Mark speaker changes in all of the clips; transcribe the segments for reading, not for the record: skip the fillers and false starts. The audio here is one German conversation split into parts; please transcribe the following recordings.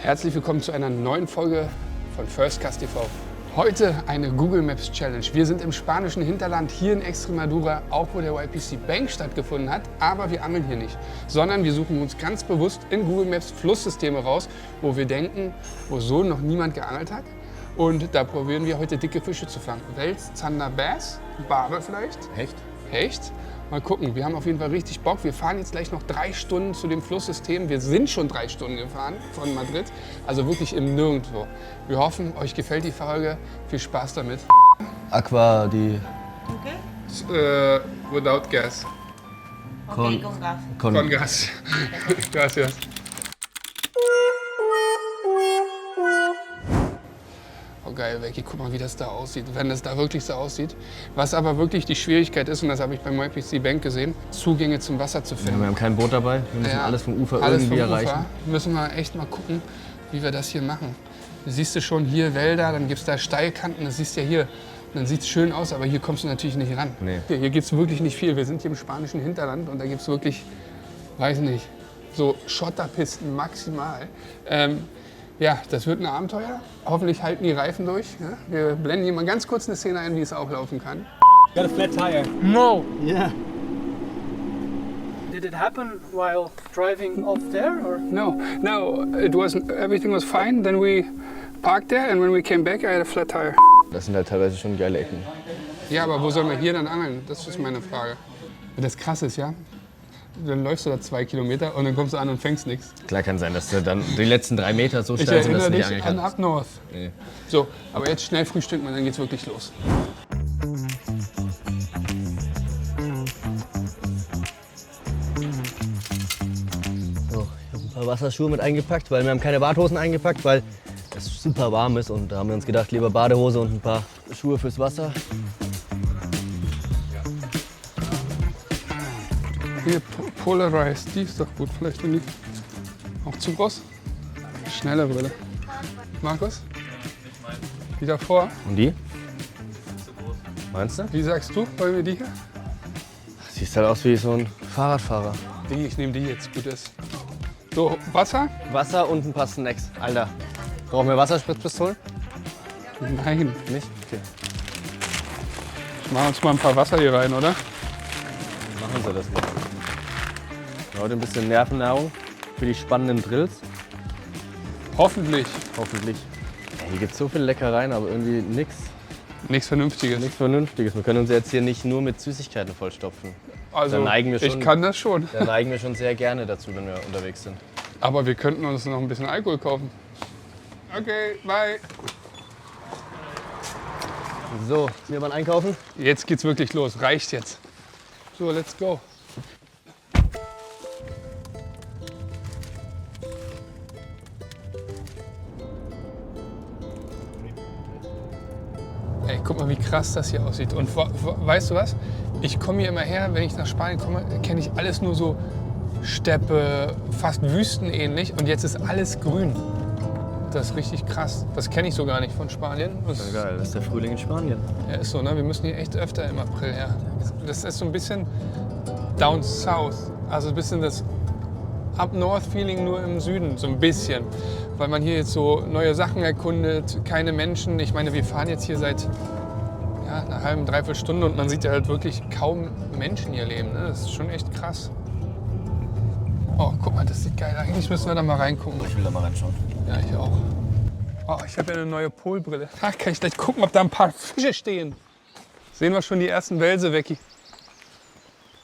Speaker 1: Herzlich willkommen zu einer neuen Folge von Firstcast TV. Heute eine Google Maps Challenge. Wir sind im spanischen Hinterland, hier in Extremadura, auch wo der YPC Bank stattgefunden hat. Aber wir angeln hier nicht, sondern wir suchen uns ganz bewusst in Google Maps Flusssysteme raus, wo wir denken, wo so noch niemand geangelt hat. Und da probieren wir heute dicke Fische zu fangen. Wels, Zander, Bass, Barbe vielleicht.
Speaker 2: Hecht?
Speaker 1: Hecht. Mal gucken, wir haben auf jeden Fall richtig Bock. Wir fahren jetzt gleich noch 3 Stunden zu dem Flusssystem. Wir sind schon 3 Stunden gefahren von Madrid, also wirklich im Nirgendwo. Wir hoffen, euch gefällt die Folge. Viel Spaß damit.
Speaker 2: Aqua di...
Speaker 1: Without gas.
Speaker 3: Ok, con gas.
Speaker 1: Con gas. Gracias. Oh geil, Becky, guck mal, wie das da aussieht, wenn das da wirklich so aussieht. Was aber wirklich die Schwierigkeit ist, und das habe ich beim YPC Bank gesehen, Zugänge zum Wasser zu finden.
Speaker 2: Wir haben kein Boot dabei, wir müssen alles vom Ufer
Speaker 1: alles
Speaker 2: irgendwie
Speaker 1: vom
Speaker 2: erreichen.
Speaker 1: Ufer. Müssen wir echt mal gucken, wie wir das hier machen. Du siehst du schon hier Wälder, dann gibt es da Steilkanten, das siehst du ja hier. Dann sieht es schön aus, aber hier kommst du natürlich nicht ran.
Speaker 2: Nee.
Speaker 1: Hier gibt es wirklich nicht viel. Wir sind hier im spanischen Hinterland und da gibt es wirklich, weiß nicht, so Schotterpisten maximal. Ja, das wird ein Abenteuer. Hoffentlich halten die Reifen durch. Ja? Wir blenden hier mal ganz kurz eine Szene ein, wie es auch laufen kann.
Speaker 4: Got a flat tire.
Speaker 1: No!
Speaker 2: Yeah.
Speaker 4: Did it happen while driving off there, or?
Speaker 1: No, everything was fine. Then we parked there and when we came back I had a flat tire.
Speaker 2: Das sind halt teilweise schon geile Ecken.
Speaker 1: Ja, aber wo sollen wir hier dann angeln? Das ist meine Frage. Das krass ist, ja, dann läufst du da 2 Kilometer und dann kommst du an und fängst nichts.
Speaker 2: Klar kann sein, dass du dann die letzten 3 Meter so
Speaker 1: Ich
Speaker 2: steil sind, dass
Speaker 1: erinnere
Speaker 2: du nicht
Speaker 1: dich
Speaker 2: angeln
Speaker 1: an
Speaker 2: kannst.
Speaker 1: Up North.
Speaker 2: Nee.
Speaker 1: So, aber jetzt schnell frühstücken und dann geht's wirklich los.
Speaker 2: So, ich habe ein paar Wasserschuhe mit eingepackt, weil wir haben keine Badhosen eingepackt, weil es super warm ist. Und da haben wir uns gedacht, lieber Badehose und ein paar Schuhe fürs Wasser.
Speaker 1: Hier, Polarized, die ist doch gut. Vielleicht bin ich auch zu groß. Schnelle Brille. Markus? Die davor?
Speaker 2: Und die? Meinst du?
Speaker 1: Wie sagst du? Wollen wir die hier?
Speaker 2: Siehst halt aus wie so ein Fahrradfahrer.
Speaker 1: Ich nehme die jetzt, gut ist. So, Wasser?
Speaker 2: Wasser und ein paar Snacks. Alter, brauchen wir Wasserspritzpistolen?
Speaker 1: Nein.
Speaker 2: Nicht? Okay.
Speaker 1: Machen wir uns mal ein paar Wasser hier rein, oder?
Speaker 2: Machen Sie das mal. Heute ein bisschen Nervennahrung für die spannenden Drills.
Speaker 1: Hoffentlich.
Speaker 2: Hoffentlich. Ja, hier gibt es so viele Leckereien, aber irgendwie nichts
Speaker 1: Vernünftiges.
Speaker 2: Vernünftiges. Wir können uns jetzt hier nicht nur mit Süßigkeiten vollstopfen.
Speaker 1: Also,
Speaker 2: Da neigen wir schon.
Speaker 1: ich kann das schon.
Speaker 2: Da neigen wir schon sehr gerne dazu, wenn wir unterwegs sind.
Speaker 1: Aber wir könnten uns noch ein bisschen Alkohol kaufen. Okay, bye.
Speaker 2: So, wir mal einkaufen.
Speaker 1: Jetzt geht's wirklich los. Reicht jetzt. So, let's go. Ey, guck mal, wie krass das hier aussieht. Und weißt du was? Ich komme hier immer her, wenn ich nach Spanien komme, kenne ich alles nur so Steppe, fast wüstenähnlich. Und jetzt ist alles grün. Das ist richtig krass. Das kenne ich so gar nicht von Spanien. Das
Speaker 2: Geil, das ist der Frühling in Spanien.
Speaker 1: ja, ist so, ne? Wir müssen hier echt öfter im April her. Das ist so ein bisschen down south. Also ein bisschen das Up North Feeling nur im Süden. So ein bisschen. Weil man hier jetzt so neue Sachen erkundet, keine Menschen. Ich meine, wir fahren jetzt hier seit einer halben, dreiviertel Stunde und man sieht ja halt wirklich kaum Menschen hier leben. Ne? Das ist schon echt krass. Oh, guck mal, das sieht geil aus. Eigentlich müssen wir da mal reingucken.
Speaker 2: Ich will da mal reinschauen.
Speaker 1: Ja, ich auch. Oh, ich habe ja eine neue Polbrille. Da kann ich gleich gucken, ob da ein paar Fische stehen. Sehen wir schon die ersten Welse weg.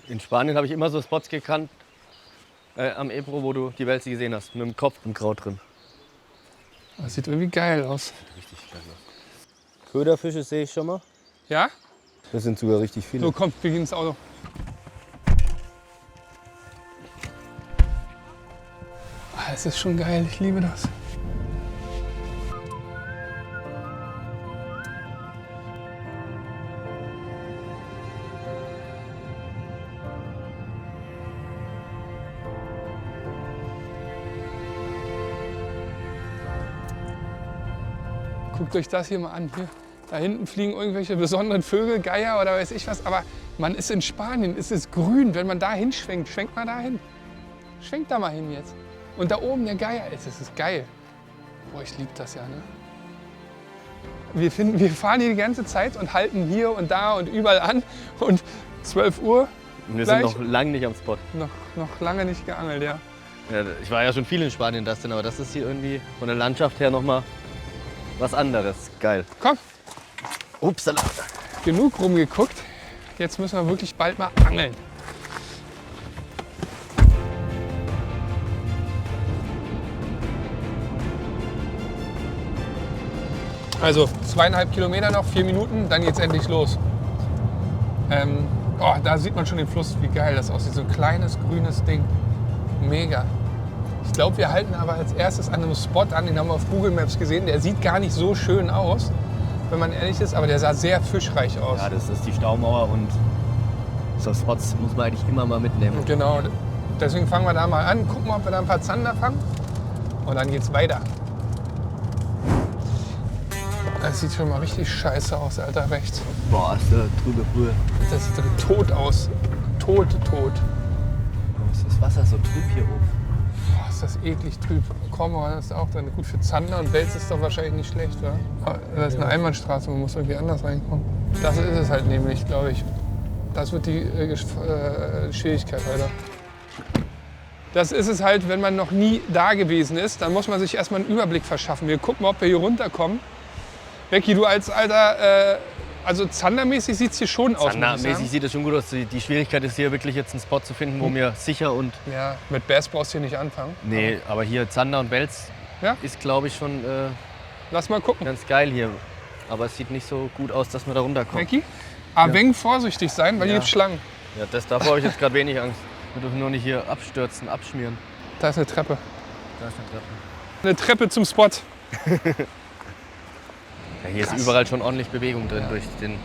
Speaker 2: In Spanien habe ich immer so Spots gekannt, am Ebro, wo du die Welse gesehen hast, mit dem Kopf im Kraut drin.
Speaker 1: Das sieht irgendwie geil aus.
Speaker 2: Richtig geil. Köderfische sehe ich schon mal.
Speaker 1: Ja?
Speaker 2: Das sind sogar richtig viele.
Speaker 1: So, komm, wir gehen ins Auto. Ah, das ist schon geil, ich liebe das. Guckt euch das hier mal an. Hier. Da hinten fliegen irgendwelche besonderen Vögel, Geier oder weiß ich was. Aber man ist in Spanien, es ist grün. Wenn man da hinschwenkt, schwenkt mal da hin. Schwenkt da mal hin jetzt. Und da oben der Geier ist, es ist geil. Boah, ich liebe das ja, ne? Wir fahren hier die ganze Zeit und halten hier und da und überall an. Und 12 Uhr,
Speaker 2: Wir
Speaker 1: Gleich.
Speaker 2: sind noch lange nicht am Spot.
Speaker 1: noch lange nicht geangelt, ja.
Speaker 2: Ja, ich war ja schon viel in Spanien, Dustin, aber das ist hier irgendwie von der Landschaft her nochmal was anderes. Geil.
Speaker 1: Komm,
Speaker 2: Upsala.
Speaker 1: genug rumgeguckt. Jetzt müssen wir wirklich bald mal angeln. Also 2,5 Kilometer noch, 4 Minuten, dann geht's endlich los. Oh, da sieht man schon den Fluss, wie geil das aussieht. So ein kleines grünes Ding. Mega. Ich glaube, wir halten aber als erstes an einem Spot an, den haben wir auf Google Maps gesehen. Der sieht gar nicht so schön aus, wenn man ehrlich ist, aber der sah sehr fischreich aus.
Speaker 2: Ja, das ist die Staumauer und so Spots muss man eigentlich immer mal mitnehmen.
Speaker 1: Genau, deswegen fangen wir da mal an, gucken, ob wir da ein paar Zander fangen und dann geht's weiter. Das sieht schon mal richtig scheiße aus, Alter, rechts.
Speaker 2: Boah, ist der trübe Brühe.
Speaker 1: Das sieht tot aus. Tot.
Speaker 2: Warum ist das Wasser so trüb hier oben?
Speaker 1: Boah, ist das eklig trüb. Kormoran ist auch dann gut für Zander und Wels ist doch wahrscheinlich nicht schlecht, oder? Aber das ist eine Einbahnstraße, man muss irgendwie anders reinkommen. Das ist es halt nämlich, glaube ich. Das wird die Schwierigkeit, Alter. Das ist es halt, wenn man noch nie da gewesen ist, dann muss man sich erstmal einen Überblick verschaffen. Wir gucken mal, ob wir hier runterkommen. Becky, du als alter, also zandermäßig sieht es hier schon aus.
Speaker 2: Zandermäßig sieht es schon gut aus. Die Schwierigkeit ist hier wirklich jetzt einen Spot zu finden, wo mir sicher und...
Speaker 1: Ja, mit Bass brauchst du hier nicht anfangen.
Speaker 2: Nee, aber hier Zander und Wels
Speaker 1: Ja?
Speaker 2: ist, glaube ich, schon
Speaker 1: Lass mal gucken.
Speaker 2: ganz geil hier. Aber es sieht nicht so gut aus, dass wir da runterkommen.
Speaker 1: Becky, aber wenig vorsichtig sein, weil hier
Speaker 2: Ja.
Speaker 1: gibt Schlangen.
Speaker 2: Ja, davor habe ich jetzt gerade wenig Angst. Wir dürfen nur nicht hier abstürzen, abschmieren.
Speaker 1: Da ist eine Treppe.
Speaker 2: Da ist eine Treppe.
Speaker 1: Eine Treppe zum Spot.
Speaker 2: Ja, hier
Speaker 1: Krass.
Speaker 2: ist überall schon ordentlich Bewegung drin durch den...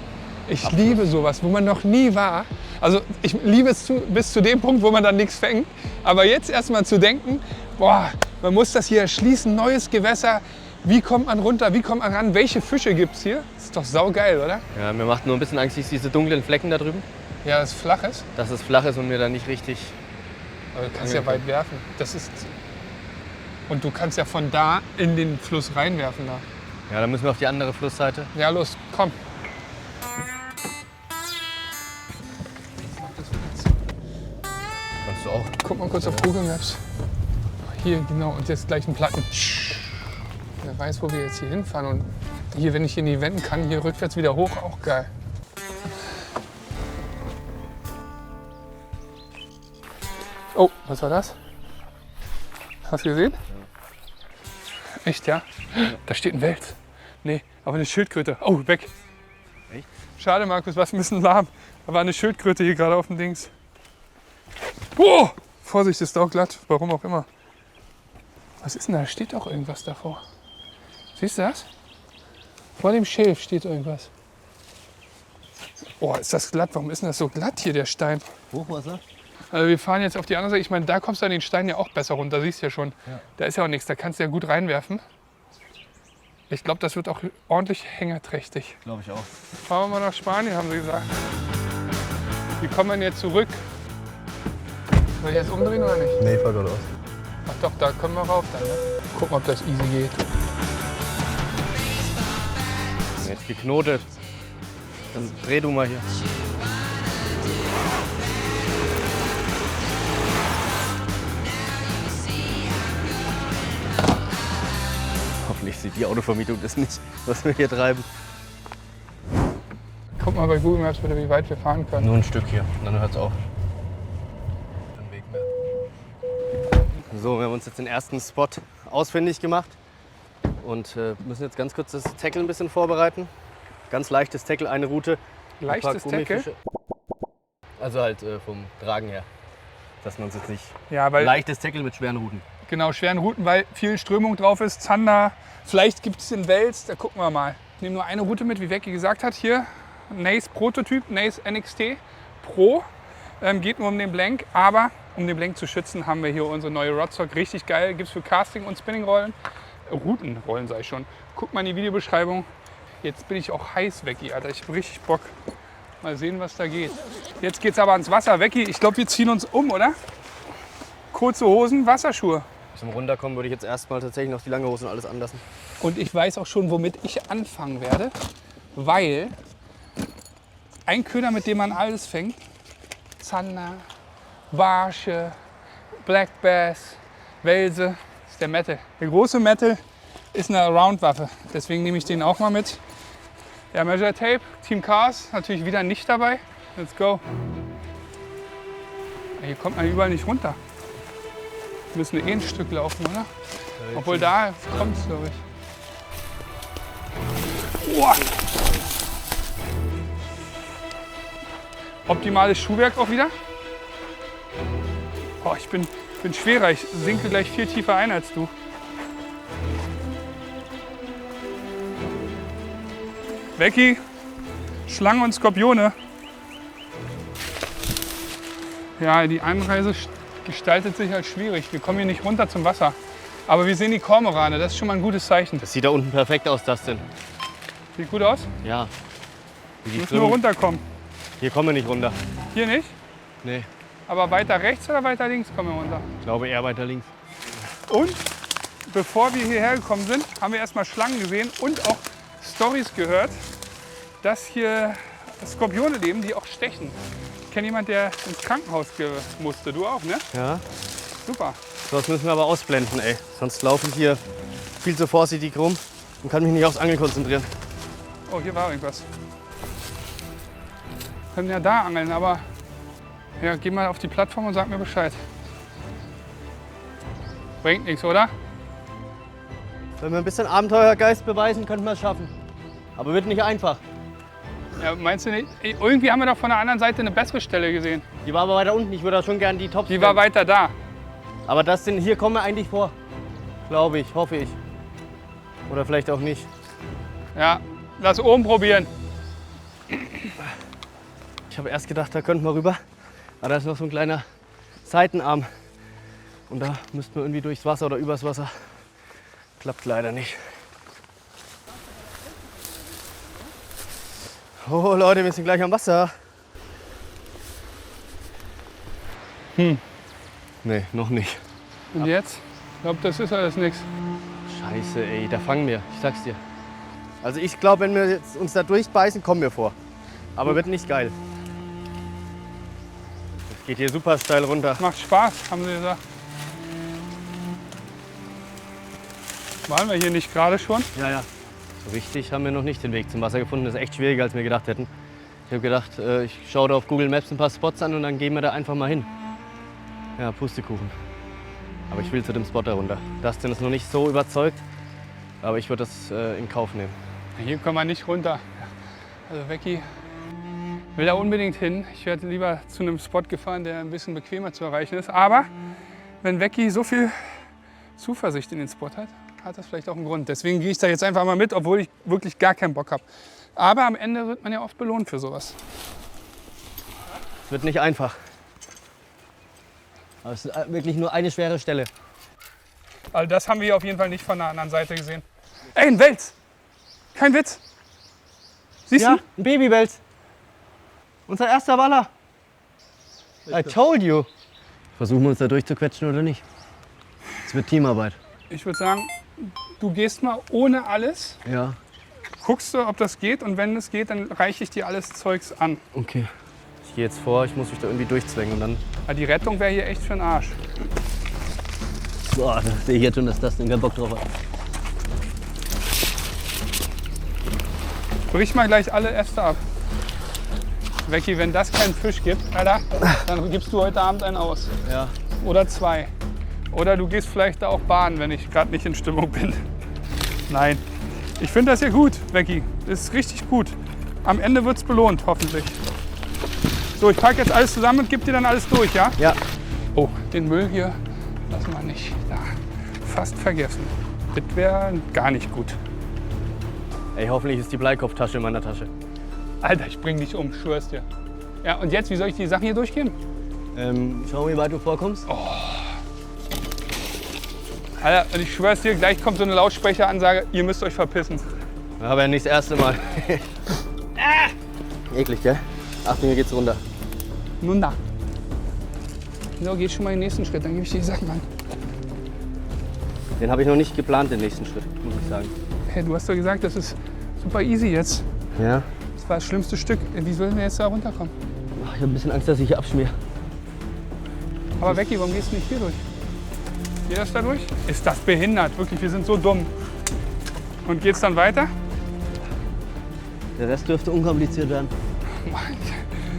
Speaker 1: Ich liebe sowas, wo man noch nie war. Also ich liebe es bis zu dem Punkt, wo man dann nichts fängt. Aber jetzt erstmal zu denken, boah, man muss das hier erschließen, neues Gewässer. Wie kommt man runter, wie kommt man ran, welche Fische gibt es hier? Das ist doch saugeil, oder?
Speaker 2: Ja, mir macht nur ein bisschen Angst, diese dunklen Flecken da drüben.
Speaker 1: Ja, das ist flach ist.
Speaker 2: Dass es flach ist und mir da nicht richtig...
Speaker 1: Aber du kannst ja weit werfen. Das ist und du kannst ja von da in den Fluss reinwerfen. Da.
Speaker 2: Ja, dann müssen wir auf die andere Flussseite.
Speaker 1: Ja, los, komm.
Speaker 2: Kannst du auch.
Speaker 1: Guck mal kurz auf Google Maps. Hier, genau, und jetzt gleich ein Platten. Wer weiß, wo wir jetzt hier hinfahren. Und hier, wenn ich hier nie wenden kann, hier rückwärts wieder hoch, auch geil. Oh, was war das? Hast du gesehen? Echt, ja? Da steht ein Wels. Nee, aber eine Schildkröte. Oh, weg.
Speaker 2: Echt?
Speaker 1: Schade, Markus, was ein bisschen lahm. Da war eine Schildkröte hier gerade auf dem Dings. Oh! Vorsicht, ist auch glatt. Warum auch immer. Was ist denn da? Da steht doch irgendwas davor. Siehst du das? Vor dem Schilf steht irgendwas. Oh, ist das glatt? Warum ist denn das so glatt hier, der Stein?
Speaker 2: Hochwasser?
Speaker 1: Also wir fahren jetzt auf die andere Seite. Ich meine, da kommst du an den Stein ja auch besser runter. Siehst du ja schon.
Speaker 2: Ja.
Speaker 1: Da ist ja auch nichts. Da kannst du ja gut reinwerfen. Ich glaube, das wird auch ordentlich hängerträchtig.
Speaker 2: Glaube ich auch.
Speaker 1: Fahren wir mal nach Spanien, haben sie gesagt. Wie kommen wir denn jetzt zurück? Soll ich jetzt umdrehen oder nicht?
Speaker 2: Nee, fahr geradeaus.
Speaker 1: Ach doch, da können wir rauf dann. Ne? Gucken, ob das easy geht.
Speaker 2: Jetzt geknotet. Dann dreh du mal hier. Hoffentlich sieht die Autovermietung das nicht, was wir hier treiben.
Speaker 1: Guck mal bei Google Maps bitte, wie weit wir fahren können.
Speaker 2: Nur ein Stück hier, dann hört's auf. Kein Weg mehr. So, wir haben uns jetzt den ersten Spot ausfindig gemacht und müssen jetzt ganz kurz das Tackle ein bisschen vorbereiten. Ganz leichtes Tackle, eine Route. ein paar
Speaker 1: Leichtes Tackle?
Speaker 2: Gummifische. Also halt vom Tragen her. Dass man es jetzt nicht...
Speaker 1: Ja, weil
Speaker 2: Leichtes Tackle mit schweren Routen.
Speaker 1: genau, schweren Routen, weil viel Strömung drauf ist. Zander, vielleicht gibt es den Wels, da gucken wir mal. Ich nehme nur eine Route mit, wie Becky gesagt hat. Hier, Nace Prototyp, Nace NXT Pro. Geht nur um den Blank, aber um den Blank zu schützen, haben wir hier unsere neue Rodstock. Richtig geil, gibt es für Casting- und Spinningrollen. Routenrollen sei schon. Guckt mal in die Videobeschreibung. Jetzt bin ich auch heiß, Becky, Alter. Ich habe richtig Bock. Mal sehen, was da geht. Jetzt geht's aber ans Wasser. Becky, ich glaube, wir ziehen uns um, oder? Kurze Hosen, Wasserschuhe.
Speaker 2: zum Runterkommen würde ich jetzt erstmal tatsächlich noch die lange Hose und alles anlassen.
Speaker 1: Und ich weiß auch schon, womit ich anfangen werde, weil ein Köder, mit dem man alles fängt, Zander, Barsche, Black Bass, Welse, ist der Mette. Der große Mette ist eine Around-Waffe, deswegen nehme ich den auch mal mit. Ja, Measure Tape, Team Cars natürlich wieder nicht dabei. Let's go. Hier kommt man überall nicht runter. Wir müssen ein Stück laufen, oder? Obwohl da kommt es, glaube ich. Uah. Optimales Schuhwerk auch wieder. Oh, ich bin schwerer, ich sinke gleich viel tiefer ein als du. Becky, Schlangen und Skorpione. Ja, die Einreise gestaltet sich als schwierig. Wir kommen hier nicht runter zum Wasser. Aber wir sehen die Kormorane, das ist schon mal ein gutes Zeichen.
Speaker 2: Das sieht da unten perfekt aus, Dustin.
Speaker 1: Sieht gut aus?
Speaker 2: Ja.
Speaker 1: Wir müssen nur runterkommen.
Speaker 2: Hier kommen wir nicht runter.
Speaker 1: Hier nicht?
Speaker 2: Nee,
Speaker 1: Aber weiter rechts oder weiter links kommen wir runter?
Speaker 2: ich glaube eher weiter links.
Speaker 1: Und bevor wir hierher gekommen sind, haben wir erstmal Schlangen gesehen und auch Storys gehört, dass hier Skorpione leben, die auch stechen. Ich kenne jemanden, der ins Krankenhaus musste. Du auch, ne?
Speaker 2: Ja.
Speaker 1: Super.
Speaker 2: So, das müssen wir aber ausblenden, ey. Sonst laufe ich hier viel zu vorsichtig rum und kann mich nicht aufs Angeln konzentrieren.
Speaker 1: Oh, hier war irgendwas. Wir können ja da angeln, aber ja, geh mal auf die Plattform und sag mir Bescheid. Bringt nichts, oder?
Speaker 2: Wenn wir ein bisschen Abenteuergeist beweisen, könnten wir es schaffen. Aber wird nicht einfach.
Speaker 1: Ja, meinst du nicht? Irgendwie haben wir doch von der anderen Seite eine bessere Stelle gesehen.
Speaker 2: Die war aber weiter unten. Ich würde da schon gerne die Tops.
Speaker 1: Die war weiter da.
Speaker 2: Aber das sind, hier kommen wir eigentlich vor. Glaube ich, hoffe ich. Oder vielleicht auch nicht.
Speaker 1: Ja, lass oben probieren.
Speaker 2: Ich habe erst gedacht, da könnten wir rüber. Aber da ist noch so ein kleiner Seitenarm. Und da müssten wir irgendwie durchs Wasser oder übers Wasser. Klappt leider nicht. Oh Leute, wir sind gleich am Wasser. Nee, noch nicht.
Speaker 1: Und jetzt? Ich glaube, das ist alles nichts.
Speaker 2: Scheiße, ey, da fangen wir. Ich sag's dir. Also ich glaube, wenn wir jetzt uns da durchbeißen, kommen wir vor. Aber wird nicht geil. Das geht hier super steil runter.
Speaker 1: Macht Spaß, haben sie gesagt. Waren wir hier nicht gerade schon?
Speaker 2: Ja, ja. So richtig haben wir noch nicht den Weg zum Wasser gefunden. Das ist echt schwieriger, als wir gedacht hätten. Ich habe gedacht, ich schaue da auf Google Maps ein paar Spots an und dann gehen wir da einfach mal hin. Ja, Pustekuchen. Aber ich will zu dem Spot da runter. Dustin ist noch nicht so überzeugt, aber ich würde das in Kauf nehmen.
Speaker 1: Hier kommen wir nicht runter. Also Becky will da unbedingt hin. Ich werde lieber zu einem Spot gefahren, der ein bisschen bequemer zu erreichen ist. Aber wenn Becky so viel Zuversicht in den Spot hat, hat das vielleicht auch einen Grund. Deswegen gehe ich da jetzt einfach mal mit, obwohl ich wirklich gar keinen Bock habe. Aber am Ende wird man ja oft belohnt für sowas.
Speaker 2: Es wird nicht einfach. Aber es ist wirklich nur eine schwere Stelle.
Speaker 1: Also das haben wir hier auf jeden Fall nicht von der anderen Seite gesehen. Ey, ein Wels! Kein Witz! Siehst
Speaker 2: Ja,
Speaker 1: du?
Speaker 2: ein Babywels. Unser erster Waller. I told you. Versuchen wir uns da durchzuquetschen oder nicht? Es wird Teamarbeit.
Speaker 1: Ich würde sagen, du gehst mal ohne alles,
Speaker 2: Ja,
Speaker 1: guckst du, ob das geht und wenn es geht, dann reiche ich dir alles Zeugs an.
Speaker 2: okay. Ich gehe jetzt vor, ich muss mich da irgendwie durchzwängen und dann...
Speaker 1: Aber die Rettung wäre hier echt für den Arsch.
Speaker 2: Boah, da sehe ich jetzt schon, dass das keinen Bock drauf hat.
Speaker 1: Brich mal gleich alle Äste ab. Becky, wenn das keinen Fisch gibt, Alter, dann gibst du heute Abend einen aus.
Speaker 2: Ja.
Speaker 1: Oder zwei. Oder du gehst vielleicht da auch baden, wenn ich gerade nicht in Stimmung bin. Nein. Ich finde das hier gut, Becky. Das ist richtig gut. Am Ende wird es belohnt, hoffentlich. So, ich packe jetzt alles zusammen und gebe dir dann alles durch, ja?
Speaker 2: Ja.
Speaker 1: Oh, den Müll hier lassen wir nicht da. Fast vergessen. Das wäre gar nicht gut.
Speaker 2: Ey, hoffentlich ist die Bleikopftasche in meiner Tasche.
Speaker 1: Alter, ich bring dich um, schwör's dir. Ja, und jetzt, wie soll ich die Sachen hier durchgehen?
Speaker 2: Schau, wie weit du vorkommst.
Speaker 1: Alter, und ich schwör's dir, gleich kommt so eine Lautsprecheransage, ihr müsst euch verpissen.
Speaker 2: Aber ja nicht das erste Mal. Eklig, gell? Achtung, hier geht's runter.
Speaker 1: Nun da. So, geh schon mal den nächsten Schritt, dann gebe ich dir die Sachen an.
Speaker 2: Den habe ich noch nicht geplant, den nächsten Schritt, muss ich sagen.
Speaker 1: Hey, du hast doch gesagt, das ist super easy jetzt.
Speaker 2: Ja.
Speaker 1: Das war das schlimmste Stück. Wie sollen wir jetzt da runterkommen?
Speaker 2: Ach, ich habe ein bisschen Angst, dass ich hier abschmier.
Speaker 1: Aber Becky, warum gehst du nicht hier durch? Geht das da durch? Ist das behindert? Wirklich, wir sind so dumm. Und geht's dann weiter?
Speaker 2: Der Rest dürfte unkompliziert werden.
Speaker 1: Mann,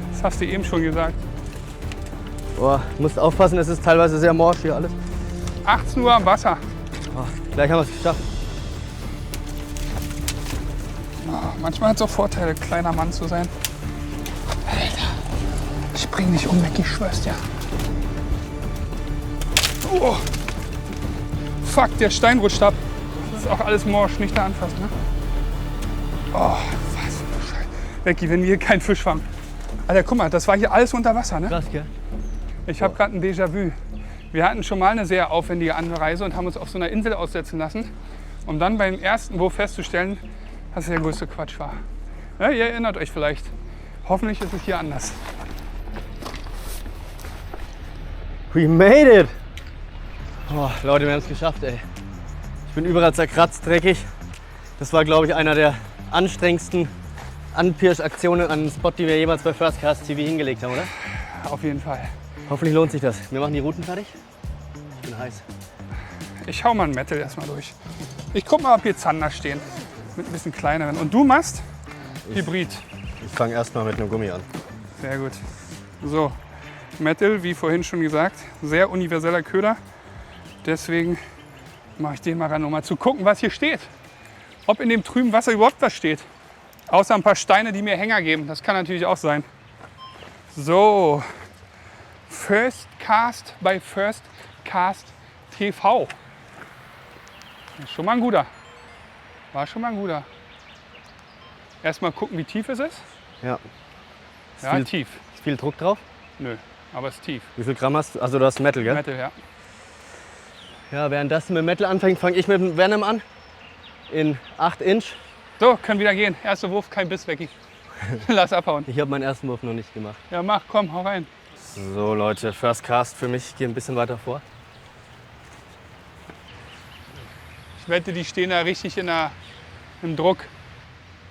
Speaker 1: das hast du eben schon gesagt.
Speaker 2: Boah, du musst aufpassen, es ist teilweise sehr morsch hier alles.
Speaker 1: 18 Uhr am Wasser.
Speaker 2: Oh, gleich haben wir es geschafft.
Speaker 1: Oh, manchmal hat es auch Vorteile, kleiner Mann zu sein. Alter, ich bring dich um, Becky, ich schwör's dir. Oh. Fuck, der Stein rutscht ab. Das ist auch alles morsch, nicht da anfassen, ne? Oh, was für ein Scheiß. Becky, wenn wir hier keinen Fisch fangen. Alter, guck mal, das war hier alles unter Wasser, ne?
Speaker 2: Krass, gell?
Speaker 1: Ich habe gerade ein Déjà-vu. Wir hatten schon mal eine sehr aufwendige Anreise und haben uns auf so einer Insel aussetzen lassen, um dann beim ersten Wurf festzustellen, dass es der größte Quatsch war. Ja, ihr erinnert euch vielleicht. Hoffentlich ist es hier anders.
Speaker 2: We made it! Oh, Leute, wir haben es geschafft, ey. Ich bin überall zerkratzt, dreckig. Das war, glaube ich, einer der anstrengendsten Anpirsch-Aktionen an den Spot, die wir jemals bei First Cast TV hingelegt haben, oder?
Speaker 1: Auf jeden Fall.
Speaker 2: Hoffentlich lohnt sich das. Wir machen die Routen fertig. Ich bin heiß.
Speaker 1: Ich hau mal ein Metal erstmal durch. Ich guck mal, ob hier Zander stehen. Mit ein bisschen kleineren. Und du machst Hybrid.
Speaker 2: Ich fange erstmal mit einem Gummi an.
Speaker 1: Sehr gut. So, Metal, wie vorhin schon gesagt, sehr universeller Köder. Deswegen mache ich den mal ran, um mal zu gucken, was hier steht. Ob in dem trüben Wasser überhaupt was steht. Außer ein paar Steine, die mir Hänger geben. Das kann natürlich auch sein. So, First Cast bei First Cast TV. Das ist schon mal ein guter. War schon mal ein guter. Erstmal gucken, wie tief es ist.
Speaker 2: Ja.
Speaker 1: Ja,
Speaker 2: viel,
Speaker 1: tief.
Speaker 2: Ist viel Druck drauf?
Speaker 1: Nö, aber es ist tief.
Speaker 2: Wie viel Gramm hast du? Also du hast Metal, gell?
Speaker 1: Metal, ja.
Speaker 2: Ja, während das mit Metal anfängt, fange ich mit dem Venom an. In 8 Inch.
Speaker 1: So, können wieder gehen. Erster Wurf, kein Biss, Becky. Lass abhauen.
Speaker 2: Ich habe meinen ersten Wurf noch nicht gemacht.
Speaker 1: Ja, mach, komm, hau rein.
Speaker 2: So Leute, First Cast für mich. Ich gehe ein bisschen weiter vor.
Speaker 1: Ich wette, die stehen da richtig im Druck.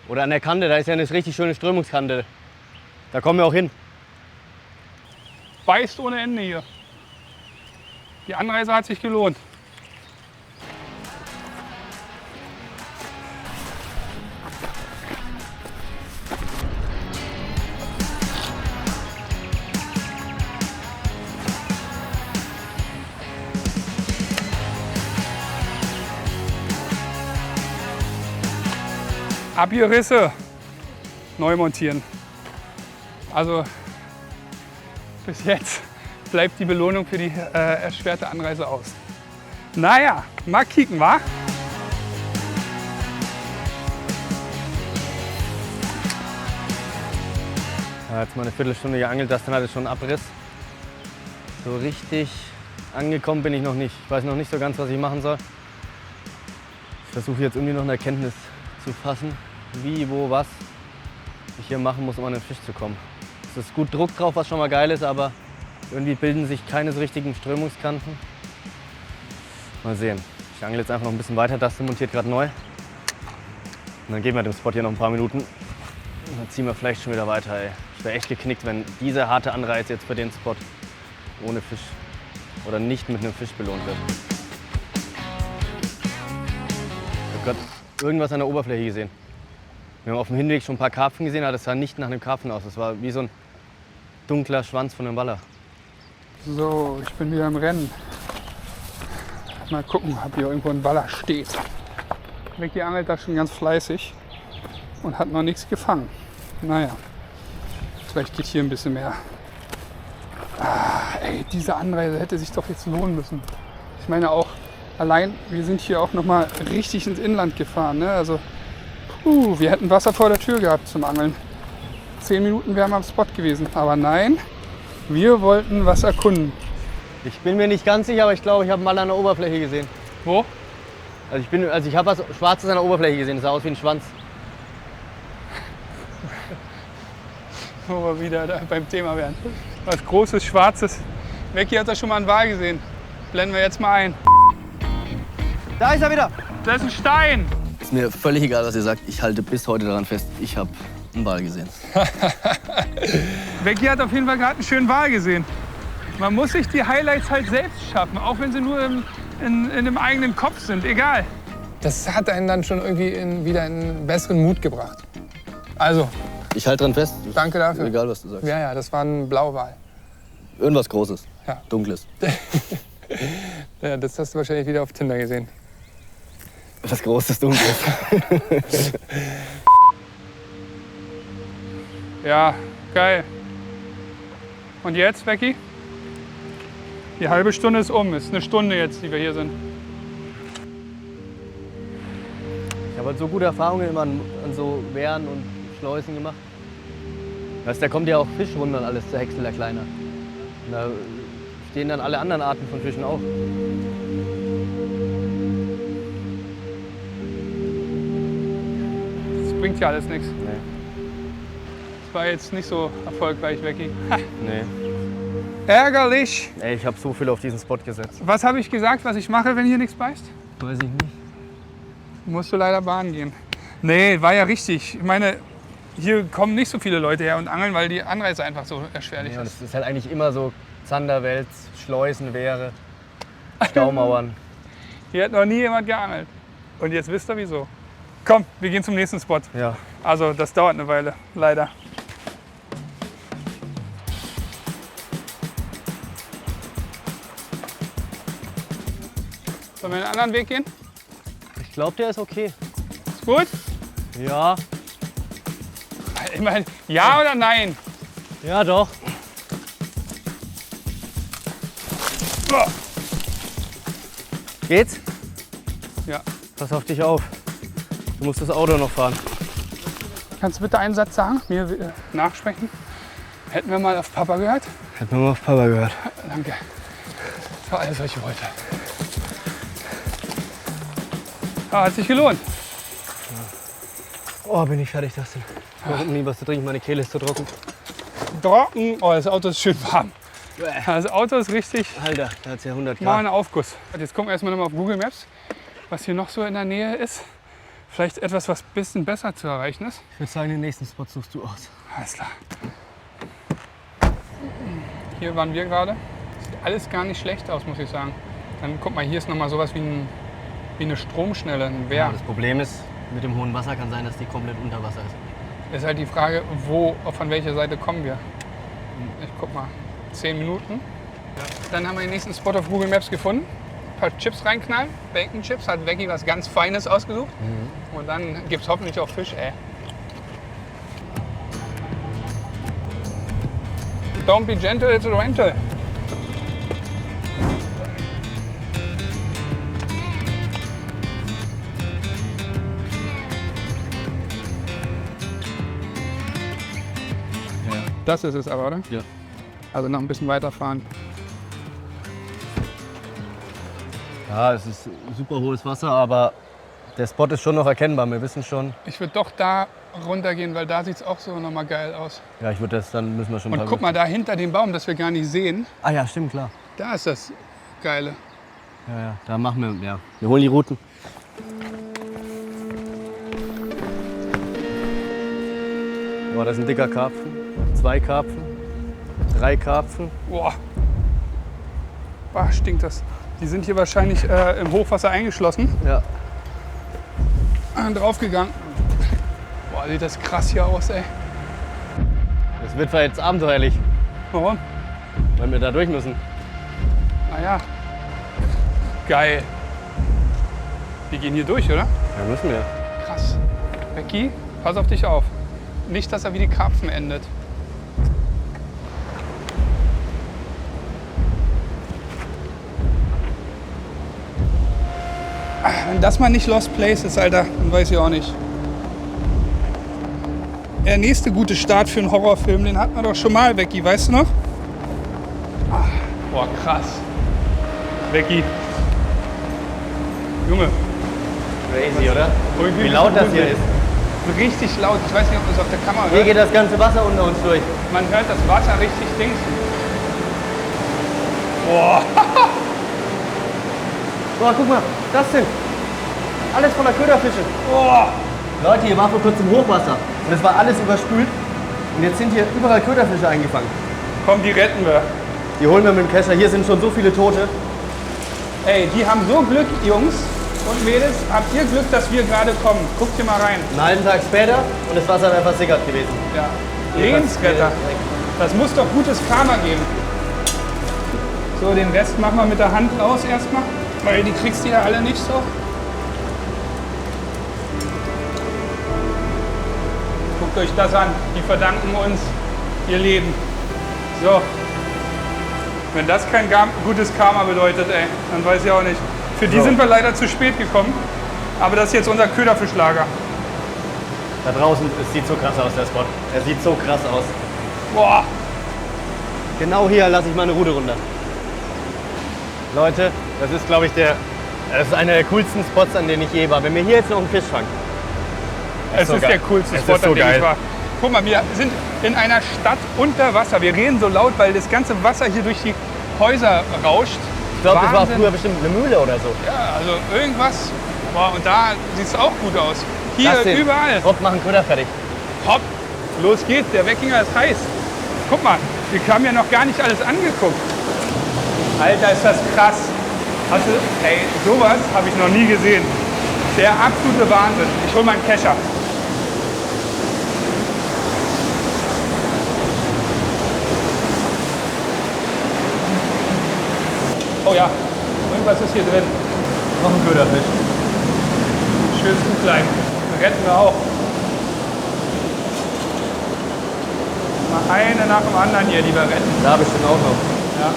Speaker 2: Oder an der Kante, da ist ja eine richtig schöne Strömungskante. Da kommen wir auch hin.
Speaker 1: Beißt ohne Ende hier. Die Anreise hat sich gelohnt. Abgerisse, neu montieren. Also bis jetzt bleibt die Belohnung für die erschwerte Anreise aus. Naja, mal kicken, wa?
Speaker 2: Ja, jetzt mal eine Viertelstunde geangelt, das dann hatte schon einen Abriss. So richtig angekommen bin ich noch nicht. Ich weiß noch nicht so ganz, was ich machen soll. Ich versuche jetzt irgendwie noch eine Erkenntnis zu fassen, wie, wo, was ich hier machen muss, um an den Fisch zu kommen. Es ist gut Druck drauf, was schon mal geil ist, aber irgendwie bilden sich keine so richtigen Strömungskanten. Mal sehen. Ich angel jetzt einfach noch ein bisschen weiter, das montiert gerade neu. Und dann geben wir dem Spot hier noch ein paar Minuten. Und dann ziehen wir vielleicht schon wieder weiter. Ey. Ich wäre echt geknickt, wenn diese harte Anreise jetzt für den Spot ohne Fisch oder nicht mit einem Fisch belohnt wird. Ich habe gerade irgendwas an der Oberfläche gesehen. Wir haben auf dem Hinweg schon ein paar Karpfen gesehen, aber das sah nicht nach einem Karpfen aus. Das war wie so ein dunkler Schwanz von einem Waller.
Speaker 1: So, ich bin wieder im Rennen. Mal gucken, ob hier irgendwo ein Waller steht. Becky angelt da schon ganz fleißig und hat noch nichts gefangen. Naja, vielleicht geht hier ein bisschen mehr. Ey, diese Anreise hätte sich doch jetzt lohnen müssen. Ich meine auch, allein, wir sind hier auch noch mal richtig ins Inland gefahren. Ne? Also, wir hätten Wasser vor der Tür gehabt zum Angeln. 10 Minuten wären wir am Spot gewesen. Aber nein, wir wollten was erkunden.
Speaker 2: Ich bin mir nicht ganz sicher, aber ich glaube, ich habe einen Waller an der Oberfläche gesehen.
Speaker 1: Wo?
Speaker 2: Also ich habe was Schwarzes an der Oberfläche gesehen. Das sah aus wie ein Schwanz.
Speaker 1: Wo wir wieder da beim Thema wären. Was Großes, Schwarzes. Becky hat da schon mal einen Wal gesehen. Blenden wir jetzt mal ein.
Speaker 2: Da ist er wieder.
Speaker 1: Da ist ein Stein.
Speaker 2: Ist mir völlig egal, was ihr sagt. Ich halte bis heute daran fest, ich habe einen Wal gesehen.
Speaker 1: Becky hat auf jeden Fall gerade einen schönen Wal gesehen. Man muss sich die Highlights halt selbst schaffen, auch wenn sie nur in dem eigenen Kopf sind, egal. Das hat einen dann schon irgendwie wieder in einen besseren Mut gebracht. Also,
Speaker 2: Ich halte dran fest.
Speaker 1: danke dafür.
Speaker 2: Egal, was du sagst.
Speaker 1: Ja, ja, das war ein Blauwal.
Speaker 2: Irgendwas Großes.
Speaker 1: Ja.
Speaker 2: Dunkles.
Speaker 1: Ja, das hast du wahrscheinlich wieder auf Tinder gesehen.
Speaker 2: Was Großes, Dunkles.
Speaker 1: Ja, geil. Und jetzt, Becky? Die halbe Stunde ist um. Es ist eine Stunde jetzt, die wir hier sind.
Speaker 2: Ich habe halt so gute Erfahrungen immer an so Wehren und Schleusen gemacht. Weißt, da kommt ja auch Fisch runter und alles zur Häcksel, der Kleiner. Und da stehen dann alle anderen Arten von Fischen auch.
Speaker 1: Das bringt ja alles nichts.
Speaker 2: Nee.
Speaker 1: Das war jetzt nicht so erfolgreich, Becky. Ha,
Speaker 2: Nee.
Speaker 1: ärgerlich.
Speaker 2: Ey, ich habe so viel auf diesen Spot gesetzt.
Speaker 1: Was habe ich gesagt, was ich mache, wenn hier nichts beißt?
Speaker 2: Weiß ich nicht.
Speaker 1: Musst du leider Bahn gehen. Nee, war ja richtig. Ich meine, hier kommen nicht so viele Leute her und angeln, weil die Anreise einfach so erschwerlich
Speaker 2: Ja,
Speaker 1: ist.
Speaker 2: das ist halt eigentlich immer so Zanderwälz, Schleusen, Wehre, Staumauern.
Speaker 1: Hier hat noch nie jemand geangelt. Und jetzt wisst ihr wieso. Komm, wir gehen zum nächsten Spot.
Speaker 2: Ja.
Speaker 1: Also, das dauert eine Weile, leider. Sollen wir einen anderen Weg gehen?
Speaker 2: Ich glaube, der ist okay.
Speaker 1: Ist gut?
Speaker 2: Ja.
Speaker 1: Ich meine, ja oder nein?
Speaker 2: Ja, doch.
Speaker 1: Oh.
Speaker 2: Geht's?
Speaker 1: Ja.
Speaker 2: Pass auf dich auf. Du musst das Auto noch fahren.
Speaker 1: Kannst du bitte einen Satz sagen, mir nachsprechen? Hätten wir mal auf Papa gehört?
Speaker 2: Hätten wir mal auf Papa gehört.
Speaker 1: Danke. Das war alles, was ich wollte. Ja, hat sich gelohnt.
Speaker 2: Oh, bin ich fertig, das denn. Ich brauche nie was zu trinken, meine Kehle ist zu trocken.
Speaker 1: Trocken. Oh, das Auto ist schön warm. Das Auto ist richtig
Speaker 2: Alter, da hat es ja 100
Speaker 1: mal
Speaker 2: Grad.
Speaker 1: ein Aufguss. Jetzt gucken wir erstmal nochmal auf Google Maps, was hier noch so in der Nähe ist. Vielleicht etwas, was ein bisschen besser zu erreichen ist.
Speaker 2: Ich würde sagen, den nächsten Spot suchst du aus.
Speaker 1: Alles klar. Hier waren wir gerade. Sieht alles gar nicht schlecht aus, muss ich sagen. Dann guck mal, hier ist nochmal sowas wie eine Stromschnelle, ein Wehr.
Speaker 2: Ja, das Problem ist, mit dem hohen Wasser kann sein, dass die komplett unter Wasser ist.
Speaker 1: Ist halt die Frage, von welcher Seite kommen wir. Ich guck mal, 10 Minuten. Dann haben wir den nächsten Spot auf Google Maps gefunden. Ein paar Chips reinknallen, Bacon Chips, hat Becky was ganz Feines ausgesucht. Und dann gibt es hoffentlich auch Fisch, ey. Don't be gentle, it's a rental. Das ist es aber, oder?
Speaker 2: Ja.
Speaker 1: Also noch ein bisschen weiterfahren.
Speaker 2: Ja, es ist super hohes Wasser, aber der Spot ist schon noch erkennbar. Wir wissen schon.
Speaker 1: Ich würde doch da runtergehen, weil da sieht es auch so nochmal geil aus.
Speaker 2: Ja, ich würde das, dann müssen wir schon
Speaker 1: Und guck mal, da hinter dem Baum, das wir gar nicht sehen,
Speaker 2: Ah ja, stimmt, klar.
Speaker 1: da ist das Geile.
Speaker 2: Ja, ja, da machen wir, ja. Wir holen die Routen. Boah, das ist ein dicker Karpfen. 2 Karpfen. 3 Karpfen.
Speaker 1: Boah. Boah, stinkt das. Die sind hier wahrscheinlich im Hochwasser eingeschlossen.
Speaker 2: Ja.
Speaker 1: Draufgegangen. Boah, sieht das krass hier aus, ey.
Speaker 2: Das wird jetzt abenteuerlich,
Speaker 1: Warum?
Speaker 2: weil wir da durch müssen.
Speaker 1: Naja. Geil. Wir gehen hier durch, oder?
Speaker 2: Ja, müssen wir.
Speaker 1: Krass. Becky, pass auf dich auf. Nicht, dass er wie die Karpfen endet. Wenn das mal nicht Lost Place ist, Alter, dann weiß ich auch nicht. Der nächste gute Start für einen Horrorfilm, den hatten wir doch schon mal, Becky, weißt du noch? Boah, krass. Becky. Junge.
Speaker 2: Crazy, oder?
Speaker 1: Irgendwie
Speaker 2: Wie laut das hier ist.
Speaker 1: Richtig laut. Ich weiß nicht, ob du es auf der Kamera
Speaker 2: Hier
Speaker 1: hört.
Speaker 2: geht das ganze Wasser unter uns durch.
Speaker 1: Man hört das Wasser richtig dingsen. Boah.
Speaker 2: Boah, guck mal, das denn. Alles voller Köderfische.
Speaker 1: Oh,
Speaker 2: Leute, hier war vor kurzem Hochwasser und es war alles überspült. Und jetzt sind hier überall Köderfische eingefangen.
Speaker 1: komm, die retten wir.
Speaker 2: Die holen wir mit dem Kescher. Hier sind schon so viele Tote.
Speaker 1: Ey, die haben so Glück, Jungs und Mädels. Habt ihr Glück, dass wir gerade kommen? Guckt hier mal rein.
Speaker 2: Einen halben Tag später und das Wasser wäre versickert gewesen.
Speaker 1: Ja. Lebensretter. Das muss doch gutes Karma geben. So, den Rest machen wir mit der Hand raus erstmal, weil die kriegst du ja alle nicht so. Guckt euch das an. Die verdanken uns ihr Leben. So. Wenn das kein gutes Karma bedeutet, ey, dann weiß ich auch nicht. Für die
Speaker 2: So.
Speaker 1: sind wir leider zu spät gekommen. Aber das ist jetzt unser Köderfischlager.
Speaker 2: Da draußen, es sieht so krass aus, der Spot. Er sieht so krass aus.
Speaker 1: Boah.
Speaker 2: Genau hier lasse ich meine Rute runter. Leute, das ist, glaube ich, das ist einer der coolsten Spots, an denen ich je war. Wenn wir hier jetzt noch einen Fisch fangen.
Speaker 1: Es
Speaker 2: so
Speaker 1: ist
Speaker 2: geil.
Speaker 1: der coolste
Speaker 2: Es
Speaker 1: Spot,
Speaker 2: ist so
Speaker 1: an dem
Speaker 2: geil.
Speaker 1: ich war. Guck mal, wir sind in einer Stadt unter Wasser. Wir reden so laut, weil das ganze Wasser hier durch die Häuser rauscht.
Speaker 2: Ich glaube, das war
Speaker 1: Wahnsinn.
Speaker 2: früher bestimmt eine Mühle oder so.
Speaker 1: Ja, also irgendwas. Boah, und da sieht es auch gut aus. Hier,
Speaker 2: Lass den.
Speaker 1: überall.
Speaker 2: Hopp, machen Köder fertig.
Speaker 1: Hopp, los geht's. Der Weckinger ist heiß. Guck mal, wir haben ja noch gar nicht alles angeguckt. Alter, ist das krass. Hast du, ey, sowas habe ich noch nie gesehen. Der absolute Wahnsinn. Ich hol mal einen Kescher. Oh ja, irgendwas ist hier drin.
Speaker 2: Noch ein Köderfisch.
Speaker 1: Schön klein. Retten wir auch. Mal eine nach dem anderen hier, die wir retten.
Speaker 2: Da bestimmt auch noch.
Speaker 1: Ja.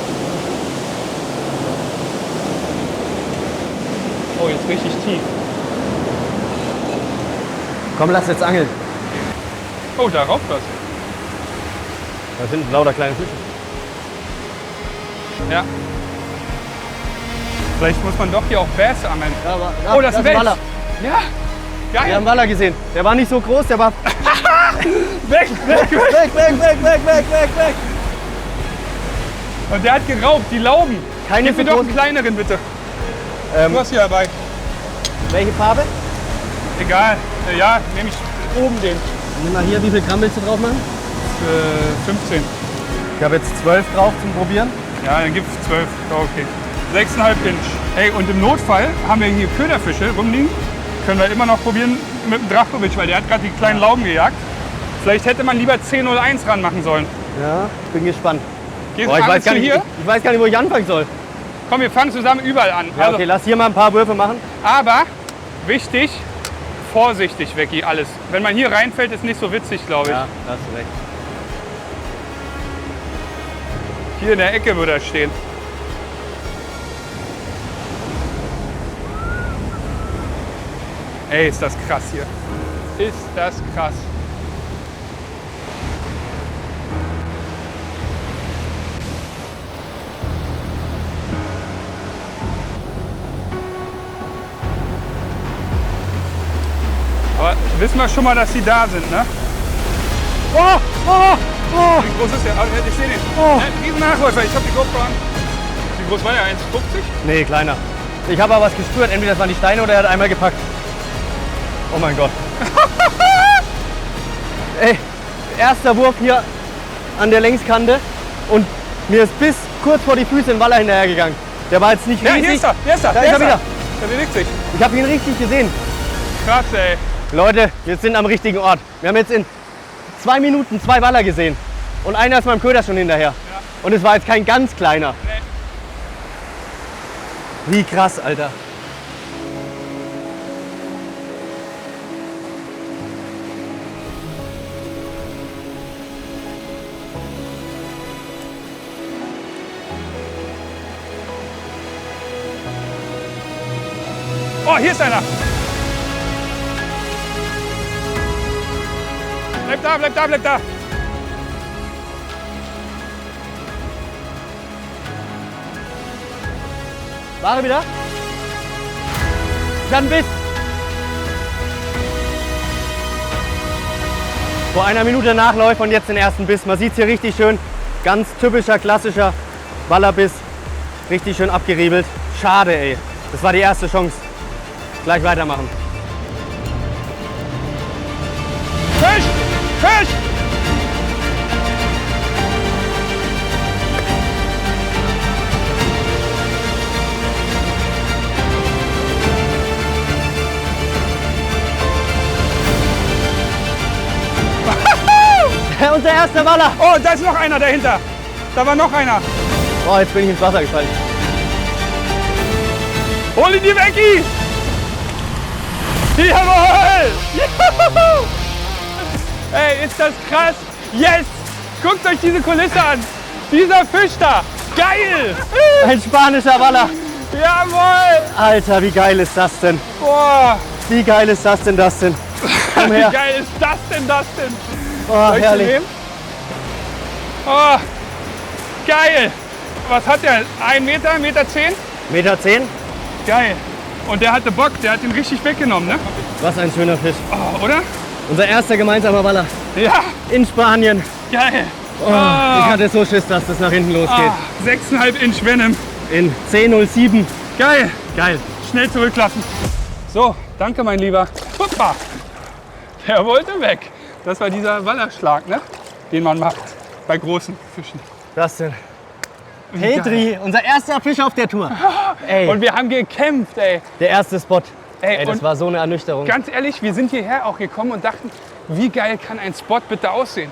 Speaker 1: Oh, jetzt richtig tief.
Speaker 2: Komm, lass jetzt angeln.
Speaker 1: Oh, da raucht was.
Speaker 2: Da sind lauter kleine Fische.
Speaker 1: Ja. Vielleicht muss man doch hier auch Bass angeln.
Speaker 2: Ja,
Speaker 1: Oh, das ist ein
Speaker 2: ein
Speaker 1: Wels.
Speaker 2: Waller.
Speaker 1: Ja,
Speaker 2: Wir haben
Speaker 1: geil.
Speaker 2: einen Waller gesehen. Der war nicht so groß, der war
Speaker 1: Weg, weg, weg.
Speaker 2: weg.
Speaker 1: Und der hat geraubt, die Lauben.
Speaker 2: Keine
Speaker 1: Gib mir
Speaker 2: so
Speaker 1: doch einen
Speaker 2: großen.
Speaker 1: kleineren, bitte. Du hast hier dabei.
Speaker 2: Welche Farbe?
Speaker 1: Egal. Ja, nehme ich oben den.
Speaker 2: Nimm mal hier, wie viel Gramm willst du drauf machen?
Speaker 1: 15.
Speaker 2: Ich habe jetzt 12 drauf zum Probieren.
Speaker 1: Ja, dann gibt es 12. Ja, okay. 6,5 Inch. Hey, und im Notfall haben wir hier Köderfische rumliegen. Können wir immer noch probieren mit dem Drachowitsch, weil der hat gerade die kleinen Lauben gejagt. Vielleicht hätte man lieber 10,01 ranmachen sollen.
Speaker 2: Ja, bin gespannt.
Speaker 1: Gehst
Speaker 2: Boah, ich, weiß
Speaker 1: angelst
Speaker 2: gar
Speaker 1: du
Speaker 2: nicht,
Speaker 1: hier?
Speaker 2: ich weiß gar nicht, wo ich anfangen soll.
Speaker 1: Komm, wir fangen zusammen überall an.
Speaker 2: Ja, okay, lass hier mal ein paar Würfe machen.
Speaker 1: Aber wichtig, vorsichtig, Wecki, alles. Wenn man hier reinfällt, ist nicht so witzig, glaube ich.
Speaker 2: Ja, da hast du recht.
Speaker 1: Hier in der Ecke würde er stehen. Ey, ist das krass hier. Ist das krass. Aber wissen wir schon mal, dass sie da sind, ne?
Speaker 2: Oh, oh, oh.
Speaker 1: Wie groß ist der? Ah, ich sehe den.
Speaker 2: Oh.
Speaker 1: Riesen Nachläufer. Ich habe die GoPro an. Wie groß war der? 1,50?
Speaker 2: Nee, kleiner. Ich habe aber was gespürt. Entweder das waren die Steine oder er hat einmal gepackt. Oh mein Gott. Ey, erster Wurf hier an der Längskante und mir ist bis kurz vor die Füße ein Waller hinterhergegangen. Der war jetzt nicht
Speaker 1: Ja,
Speaker 2: riesig.
Speaker 1: hier ist er. Hier ist er.
Speaker 2: Da
Speaker 1: hier
Speaker 2: ist er wieder.
Speaker 1: Der bewegt sich.
Speaker 2: Ich habe ihn richtig gesehen.
Speaker 1: Krass, ey.
Speaker 2: Leute, wir sind am richtigen Ort. Wir haben jetzt in 2 Minuten 2 Waller gesehen. Und einer ist meinem Köder schon hinterher.
Speaker 1: Ja.
Speaker 2: Und es war jetzt kein ganz kleiner.
Speaker 1: Nee.
Speaker 2: Wie krass, Alter.
Speaker 1: Oh, hier ist einer. Bleib da, bleib da, bleib da.
Speaker 2: Warte wieder. Ich hatte einen Biss. Vor einer Minute Nachläufer und jetzt den ersten Biss. Man sieht es hier richtig schön. Ganz typischer, klassischer Wallerbiss. Richtig schön abgeriebelt. Schade, ey. Das war die erste Chance. Gleich weitermachen.
Speaker 1: Fisch! Fisch!
Speaker 2: Unser erster Waller.
Speaker 1: Oh, da ist noch einer dahinter. Da war noch einer.
Speaker 2: Oh, jetzt bin ich ins Wasser gefallen.
Speaker 1: Hol ihn die Wecki! Jawohl! Juhu! Ey, ist das krass! Yes! Guckt euch diese Kulisse an! Dieser Fisch da! Geil!
Speaker 2: Ein spanischer Waller.
Speaker 1: Jawohl!
Speaker 2: Alter, wie geil ist das denn?
Speaker 1: Boah!
Speaker 2: Wie geil ist das denn, Dustin? Komm
Speaker 1: Wie
Speaker 2: her.
Speaker 1: geil ist das denn,
Speaker 2: Oh,
Speaker 1: Soll ich den
Speaker 2: herrlich.
Speaker 1: nehmen? Oh, geil! Was hat der? 1 Meter, 1,10 Meter?
Speaker 2: 1,10 Meter?
Speaker 1: Geil! Und der hatte Bock, der hat ihn richtig weggenommen, ne?
Speaker 2: Was ein schöner Fisch.
Speaker 1: Oh, oder?
Speaker 2: Unser erster gemeinsamer Waller
Speaker 1: Ja,
Speaker 2: in Spanien.
Speaker 1: geil!
Speaker 2: Oh, ich hatte so Schiss, dass das nach hinten losgeht.
Speaker 1: 6,5 Inch Venom.
Speaker 2: In 10:07.
Speaker 1: Geil, geil. Schnell zurücklassen. So, danke mein Lieber. Huppa. Der wollte weg. Das war dieser Wallerschlag, ne? Den man macht bei großen Fischen.
Speaker 2: Dustin. Petri, unser erster Fisch auf der Tour. Ey,
Speaker 1: Und wir haben gekämpft, ey.
Speaker 2: der erste Spot. Ey, das
Speaker 1: und
Speaker 2: war so eine Ernüchterung.
Speaker 1: ganz ehrlich, wir sind hierher auch gekommen und dachten, wie geil kann ein Spot bitte aussehen?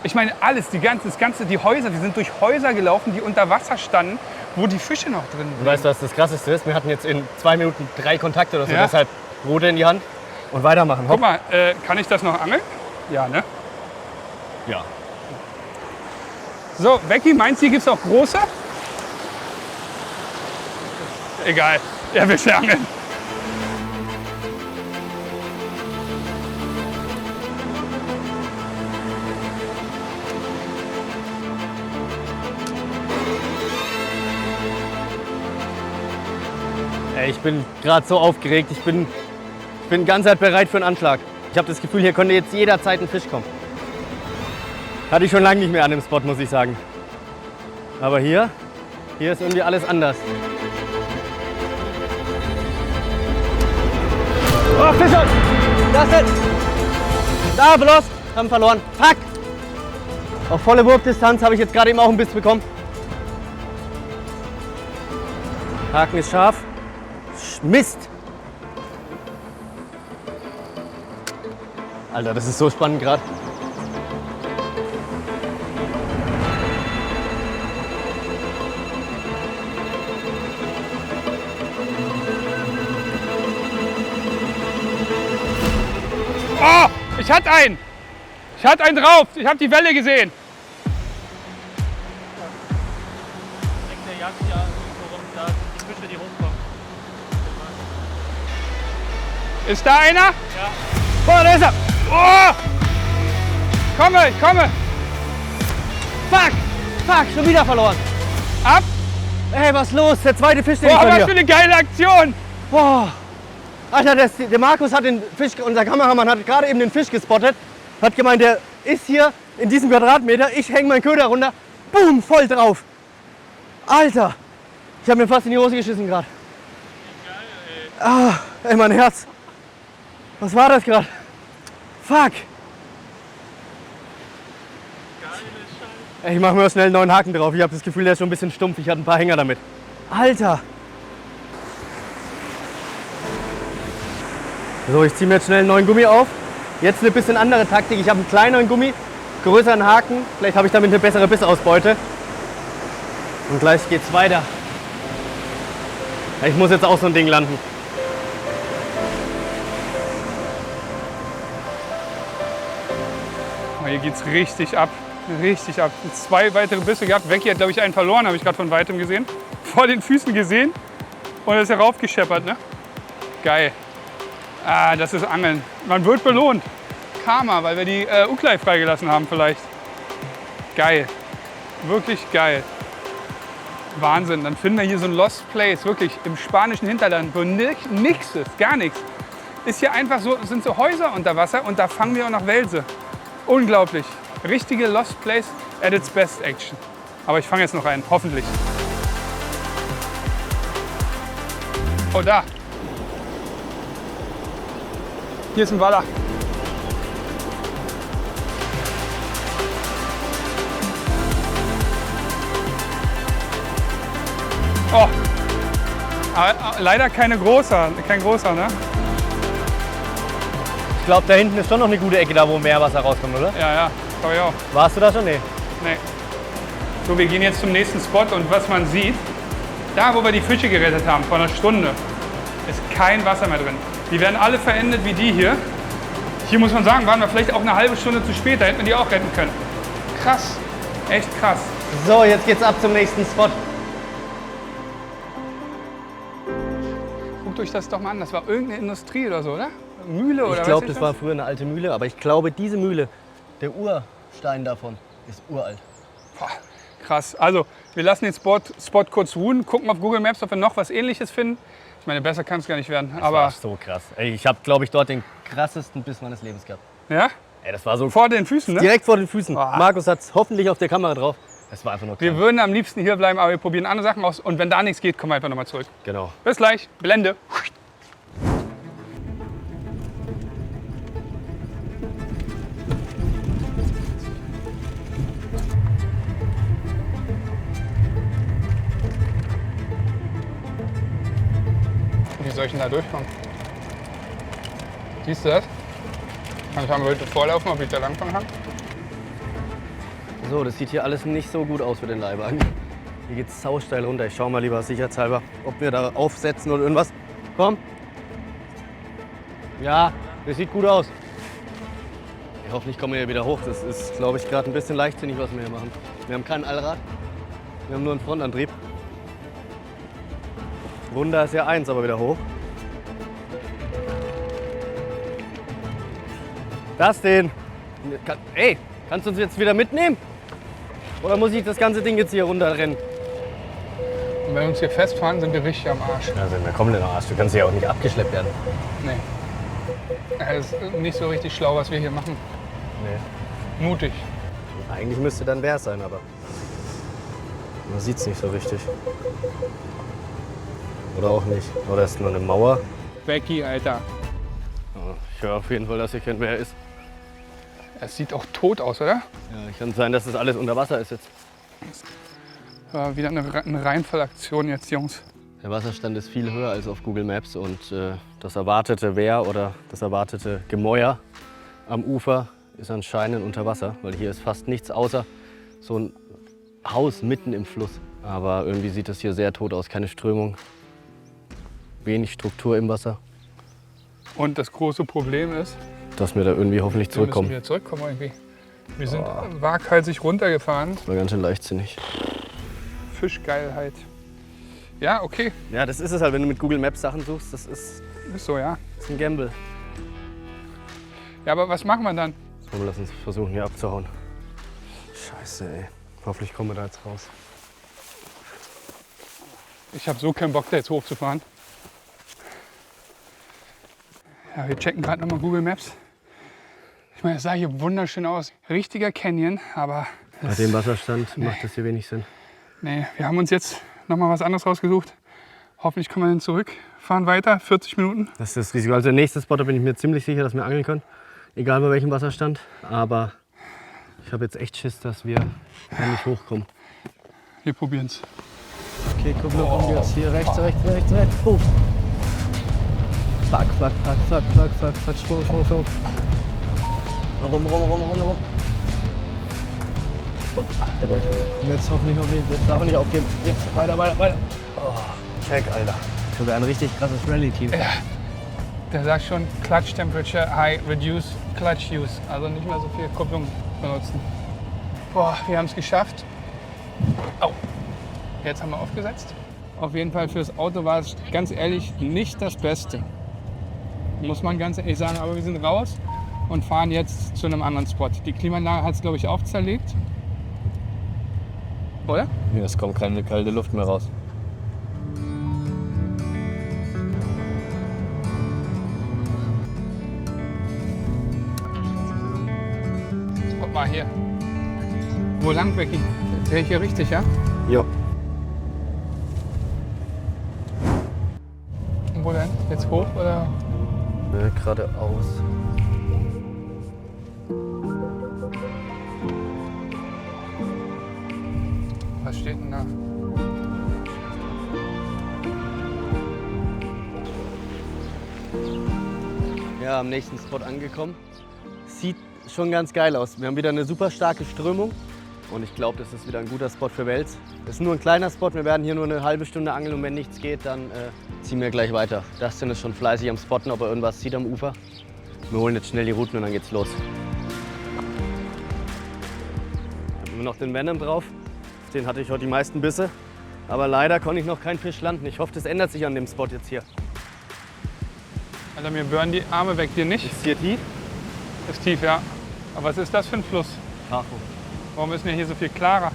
Speaker 1: Ich meine, alles, die Häuser, wir sind durch Häuser gelaufen, die unter Wasser standen, wo die Fische noch drin
Speaker 2: Und
Speaker 1: sind.
Speaker 2: weißt du, was das Krasseste ist? Wir hatten jetzt in 2 Minuten 3 Kontakte oder so.
Speaker 1: Ja.
Speaker 2: Deshalb Rute in die Hand und weitermachen.
Speaker 1: Guck mal, kann ich das noch angeln? Ja, ne?
Speaker 2: Ja.
Speaker 1: So, Becky, meinst du, hier gibt es auch große? Egal, er will angeln.
Speaker 2: Ey, ich bin gerade so aufgeregt. Ich bin ganz halt bereit für einen Anschlag. Ich habe das Gefühl, hier könnte jetzt jederzeit ein Fisch kommen. Hatte ich schon lange nicht mehr an dem Spot, muss ich sagen. Aber hier ist irgendwie alles anders. Oh, Fischer! Das ist... Da, bloß! Haben verloren. Fuck! Auf volle Wurfdistanz habe ich jetzt gerade eben auch einen Biss bekommen. Haken ist scharf. Mist! Alter, das ist so spannend gerade.
Speaker 1: Oh, ich hatte einen. Ich hatte einen drauf. Ich habe die Welle gesehen.
Speaker 4: Der jagt ja irgendwo rum, da sind die Fische, die hochkommen.
Speaker 1: Ist da einer?
Speaker 4: Ja.
Speaker 1: Oh, da ist er. Oh! Komme, ich komme.
Speaker 2: Fuck, schon wieder verloren.
Speaker 1: Ab.
Speaker 2: Ey, was ist los? Der zweite Fisch, den ich
Speaker 1: Boah, was für
Speaker 2: verliere.
Speaker 1: eine geile Aktion.
Speaker 2: Boah. Alter, der Markus hat den Fisch, unser Kameramann hat gerade eben den Fisch gespottet. Hat gemeint, der ist hier in diesem Quadratmeter. Ich hänge meinen Köder runter. Boom, voll drauf. Alter. Ich habe mir fast in die Hose geschissen gerade. Ey, mein Herz. Was war das gerade? Fuck. Ey, ich mache mir schnell einen neuen Haken drauf. Ich habe das Gefühl, der ist schon ein bisschen stumpf. Ich hatte ein paar Hänger damit. Alter. So, ich ziehe mir jetzt schnell einen neuen Gummi auf. Jetzt eine bisschen andere Taktik. Ich habe einen kleineren Gummi, größeren Haken. Vielleicht habe ich damit eine bessere Bissausbeute. Und gleich geht's weiter. Ich muss jetzt auch so ein Ding landen.
Speaker 1: Oh, hier geht's richtig ab. Richtig ab. 2 weitere Bisse gehabt. Becky hat, glaube ich, einen verloren, habe ich gerade von weitem gesehen. Vor den Füßen gesehen. Und er ist heraufgescheppert, ne? Geil. Ah, das ist Angeln. Man wird belohnt. Karma, weil wir die Uklei freigelassen haben vielleicht. Geil. Wirklich geil. Wahnsinn. Dann finden wir hier so ein Lost Place, wirklich im spanischen Hinterland, wo nichts ist, gar nichts. Ist hier einfach so, sind so Häuser unter Wasser und da fangen wir auch noch Welse. Unglaublich. Richtige Lost Place at its best action. Aber ich fange jetzt noch einen, hoffentlich. Oh, da. Hier ist ein Wallach. Oh, aber leider kein großer, ne?
Speaker 2: Ich glaube, da hinten ist schon noch eine gute Ecke, da wo Meerwasser rauskommt, oder?
Speaker 1: Ja, glaube ich auch.
Speaker 2: Warst du da schon? Nee.
Speaker 1: Nee. So, wir gehen jetzt zum nächsten Spot und was man sieht, da wo wir die Fische gerettet haben, vor einer Stunde, ist kein Wasser mehr drin. Die werden alle verendet wie die hier. Hier muss man sagen, waren wir vielleicht auch eine halbe Stunde zu spät, da hätten wir die auch retten können. Krass, echt krass.
Speaker 2: So, jetzt geht's ab zum nächsten Spot.
Speaker 1: Guckt euch das doch mal an, das war irgendeine Industrie oder so, oder? Mühle oder was?
Speaker 2: Ich glaube, das war früher eine alte Mühle, aber ich glaube, diese Mühle, der Urstein davon, ist uralt.
Speaker 1: Boah, krass. Also, wir lassen den Spot kurz ruhen, gucken auf Google Maps, ob wir noch was Ähnliches finden. Ich meine, besser kann es gar nicht werden.
Speaker 2: Das
Speaker 1: Aber
Speaker 2: war so krass. Ey, ich habe, glaube ich, dort den krassesten Biss meines Lebens gehabt.
Speaker 1: ja,
Speaker 2: Ey, das war so
Speaker 1: vor den Füßen, ne?
Speaker 2: direkt vor den Füßen.
Speaker 1: Boah.
Speaker 2: Markus hat es hoffentlich auf der Kamera drauf. Das war einfach nur krass.
Speaker 1: Wir würden am liebsten hier bleiben, aber wir probieren andere Sachen aus. Und wenn da nichts geht, kommen wir einfach nochmal zurück.
Speaker 2: Genau.
Speaker 1: Bis gleich. Blende. Wie soll ich denn da durchkommen? Siehst du das? Kann ich mal bitte vorlaufen, ob ich da langfahren kann?
Speaker 2: So, das sieht hier alles nicht so gut aus für den Leihwagen. Hier geht's sausteil runter. Ich schau mal lieber sicherheitshalber, ob wir da aufsetzen oder irgendwas. Komm. Ja, das sieht gut aus. Hoffentlich kommen wir hier wieder hoch. Das ist, glaube ich, gerade ein bisschen leichtsinnig, was wir hier machen. Wir haben kein Allrad. Wir haben nur einen Frontantrieb. Wunder ist ja eins, aber wieder hoch. Das den. Ey, kannst du uns jetzt wieder mitnehmen? Oder muss ich das ganze Ding jetzt hier runterrennen?
Speaker 1: Und wenn wir uns hier festfahren, sind wir richtig am Arsch.
Speaker 2: Ja, sind wir komplett am Arsch. Du kannst ja auch nicht abgeschleppt werden.
Speaker 1: Nee. Es ist nicht so richtig schlau, was wir hier machen.
Speaker 2: Nee.
Speaker 1: Mutig.
Speaker 2: Eigentlich müsste dann Bär sein, aber man sieht es nicht so richtig. Oder auch nicht. Oder ist nur eine Mauer.
Speaker 1: Becky, Alter.
Speaker 2: Ich höre auf jeden Fall, dass hier kein Bär ist.
Speaker 1: Es sieht auch tot aus, oder?
Speaker 2: Ja, kann sein, dass das alles unter Wasser ist jetzt.
Speaker 1: Wieder eine Reinfallaktion jetzt, Jungs.
Speaker 2: Der Wasserstand ist viel höher als auf Google Maps und das erwartete Wehr oder das erwartete Gemäuer am Ufer ist anscheinend unter Wasser, weil hier ist fast nichts außer so ein Haus mitten im Fluss. Aber irgendwie sieht das hier sehr tot aus, keine Strömung, wenig Struktur im Wasser.
Speaker 1: Und das große Problem ist,
Speaker 2: Dass wir da irgendwie hoffentlich
Speaker 1: wir müssen
Speaker 2: zurückkommen.
Speaker 1: wieder zurückkommen irgendwie. Wir sind waghalsig runtergefahren.
Speaker 2: Das war ganz schön leichtsinnig.
Speaker 1: Fischgeilheit. Ja, okay.
Speaker 2: Ja, das ist es halt, wenn du mit Google Maps Sachen suchst, das ist
Speaker 1: Ist so, ja.
Speaker 2: ein Gamble.
Speaker 1: Ja, aber was machen wir dann?
Speaker 2: So, lass uns versuchen, hier abzuhauen. Scheiße, ey. Hoffentlich kommen wir da jetzt raus.
Speaker 1: Ich habe so keinen Bock, da jetzt hochzufahren. Ja, wir checken gerade nochmal Google Maps. Ich meine, es sah hier wunderschön aus. Richtiger Canyon, aber
Speaker 2: Bei dem Wasserstand macht das hier wenig Sinn.
Speaker 1: nee, wir haben uns jetzt nochmal was anderes rausgesucht. Hoffentlich kommen wir dann zurück, fahren weiter, 40 Minuten.
Speaker 2: Das ist das Risiko. Also der nächste Spot, da bin ich mir ziemlich sicher, dass wir angeln können. Egal bei welchem Wasserstand. Aber ich habe jetzt echt Schiss, dass wir da nicht hochkommen.
Speaker 1: Wir probieren es.
Speaker 2: Okay, guck mal, rum jetzt. Hier rechts. Oh. Fuck. Sprung. Rum. Und jetzt hoffentlich. Jetzt darf er nicht aufgeben. Jetzt weiter. Oh, check, Alter. Das wäre ein richtig krasses Rally-Team.
Speaker 1: Der sagt schon Clutch Temperature High, Reduce Clutch Use. Also nicht mehr so viel Kupplung benutzen. Boah, wir haben es geschafft. Au. Jetzt haben wir aufgesetzt. Auf jeden Fall fürs Auto war es ganz ehrlich nicht das Beste. Muss man ganz ehrlich sagen. Aber wir sind raus und fahren jetzt zu einem anderen Spot. Die Klimaanlage hat es, glaube ich, auch zerlegt. Oder?
Speaker 2: Ja, es kommt keine kalte Luft mehr raus.
Speaker 1: Guck mal hier. Wo lang, Becky? Wäre ich hier richtig, ja?
Speaker 2: Jo.
Speaker 1: Und wo denn? Jetzt hoch oder?
Speaker 2: Geradeaus.
Speaker 1: Was steht denn da?
Speaker 2: Ja, am nächsten Spot angekommen. Sieht schon ganz geil aus. Wir haben wieder eine super starke Strömung und ich glaube, das ist wieder ein guter Spot für Wels. Das ist nur ein kleiner Spot, wir werden hier nur eine halbe Stunde angeln und wenn nichts geht, dann ziehen wir gleich weiter. Dustin ist schon fleißig am Spotten, ob er irgendwas sieht am Ufer. Wir holen jetzt schnell die Routen und dann geht's los. Haben wir noch den Venom drauf. Auf den hatte ich heute die meisten Bisse. Aber leider konnte ich noch keinen Fisch landen. Ich hoffe, das ändert sich an dem Spot jetzt hier.
Speaker 1: Alter, mir burnen die Arme weg, dir nicht?
Speaker 2: Ist hier tief?
Speaker 1: Ist tief, ja. Aber was ist das für ein Fluss?
Speaker 2: Tacho.
Speaker 1: Warum ist denn hier so viel klarer?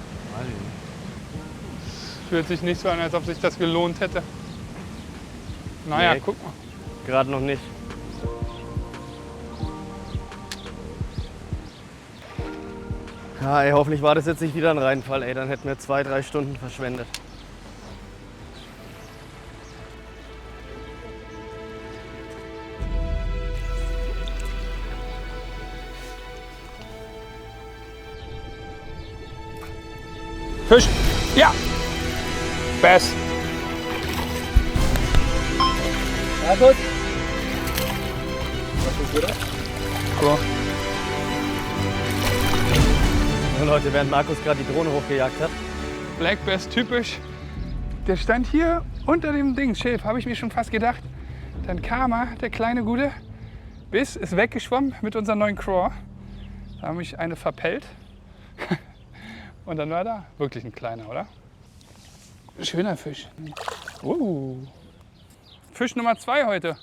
Speaker 1: Fühlt sich nicht so an, als ob sich das gelohnt hätte. Naja,
Speaker 2: Nee.
Speaker 1: guck mal.
Speaker 2: Gerade noch nicht. Ja, ey, hoffentlich war das jetzt nicht wieder ein Reinfall, ey. Dann hätten wir 2-3 Stunden verschwendet.
Speaker 1: Fisch! Ja! Bass!
Speaker 2: Ja, gut.
Speaker 1: So.
Speaker 2: So, Leute, während Markus gerade die Drohne hochgejagt hat.
Speaker 1: Black Bass typisch. Der stand hier unter dem Ding, Schilf, habe ich mir schon fast gedacht. Dann kam er, der kleine Gute, Biss ist weggeschwommen mit unserer neuen Craw. Da habe ich eine verpellt. Und dann war er da. Wirklich ein kleiner, oder? Schöner Fisch. Fisch Nummer 2 heute.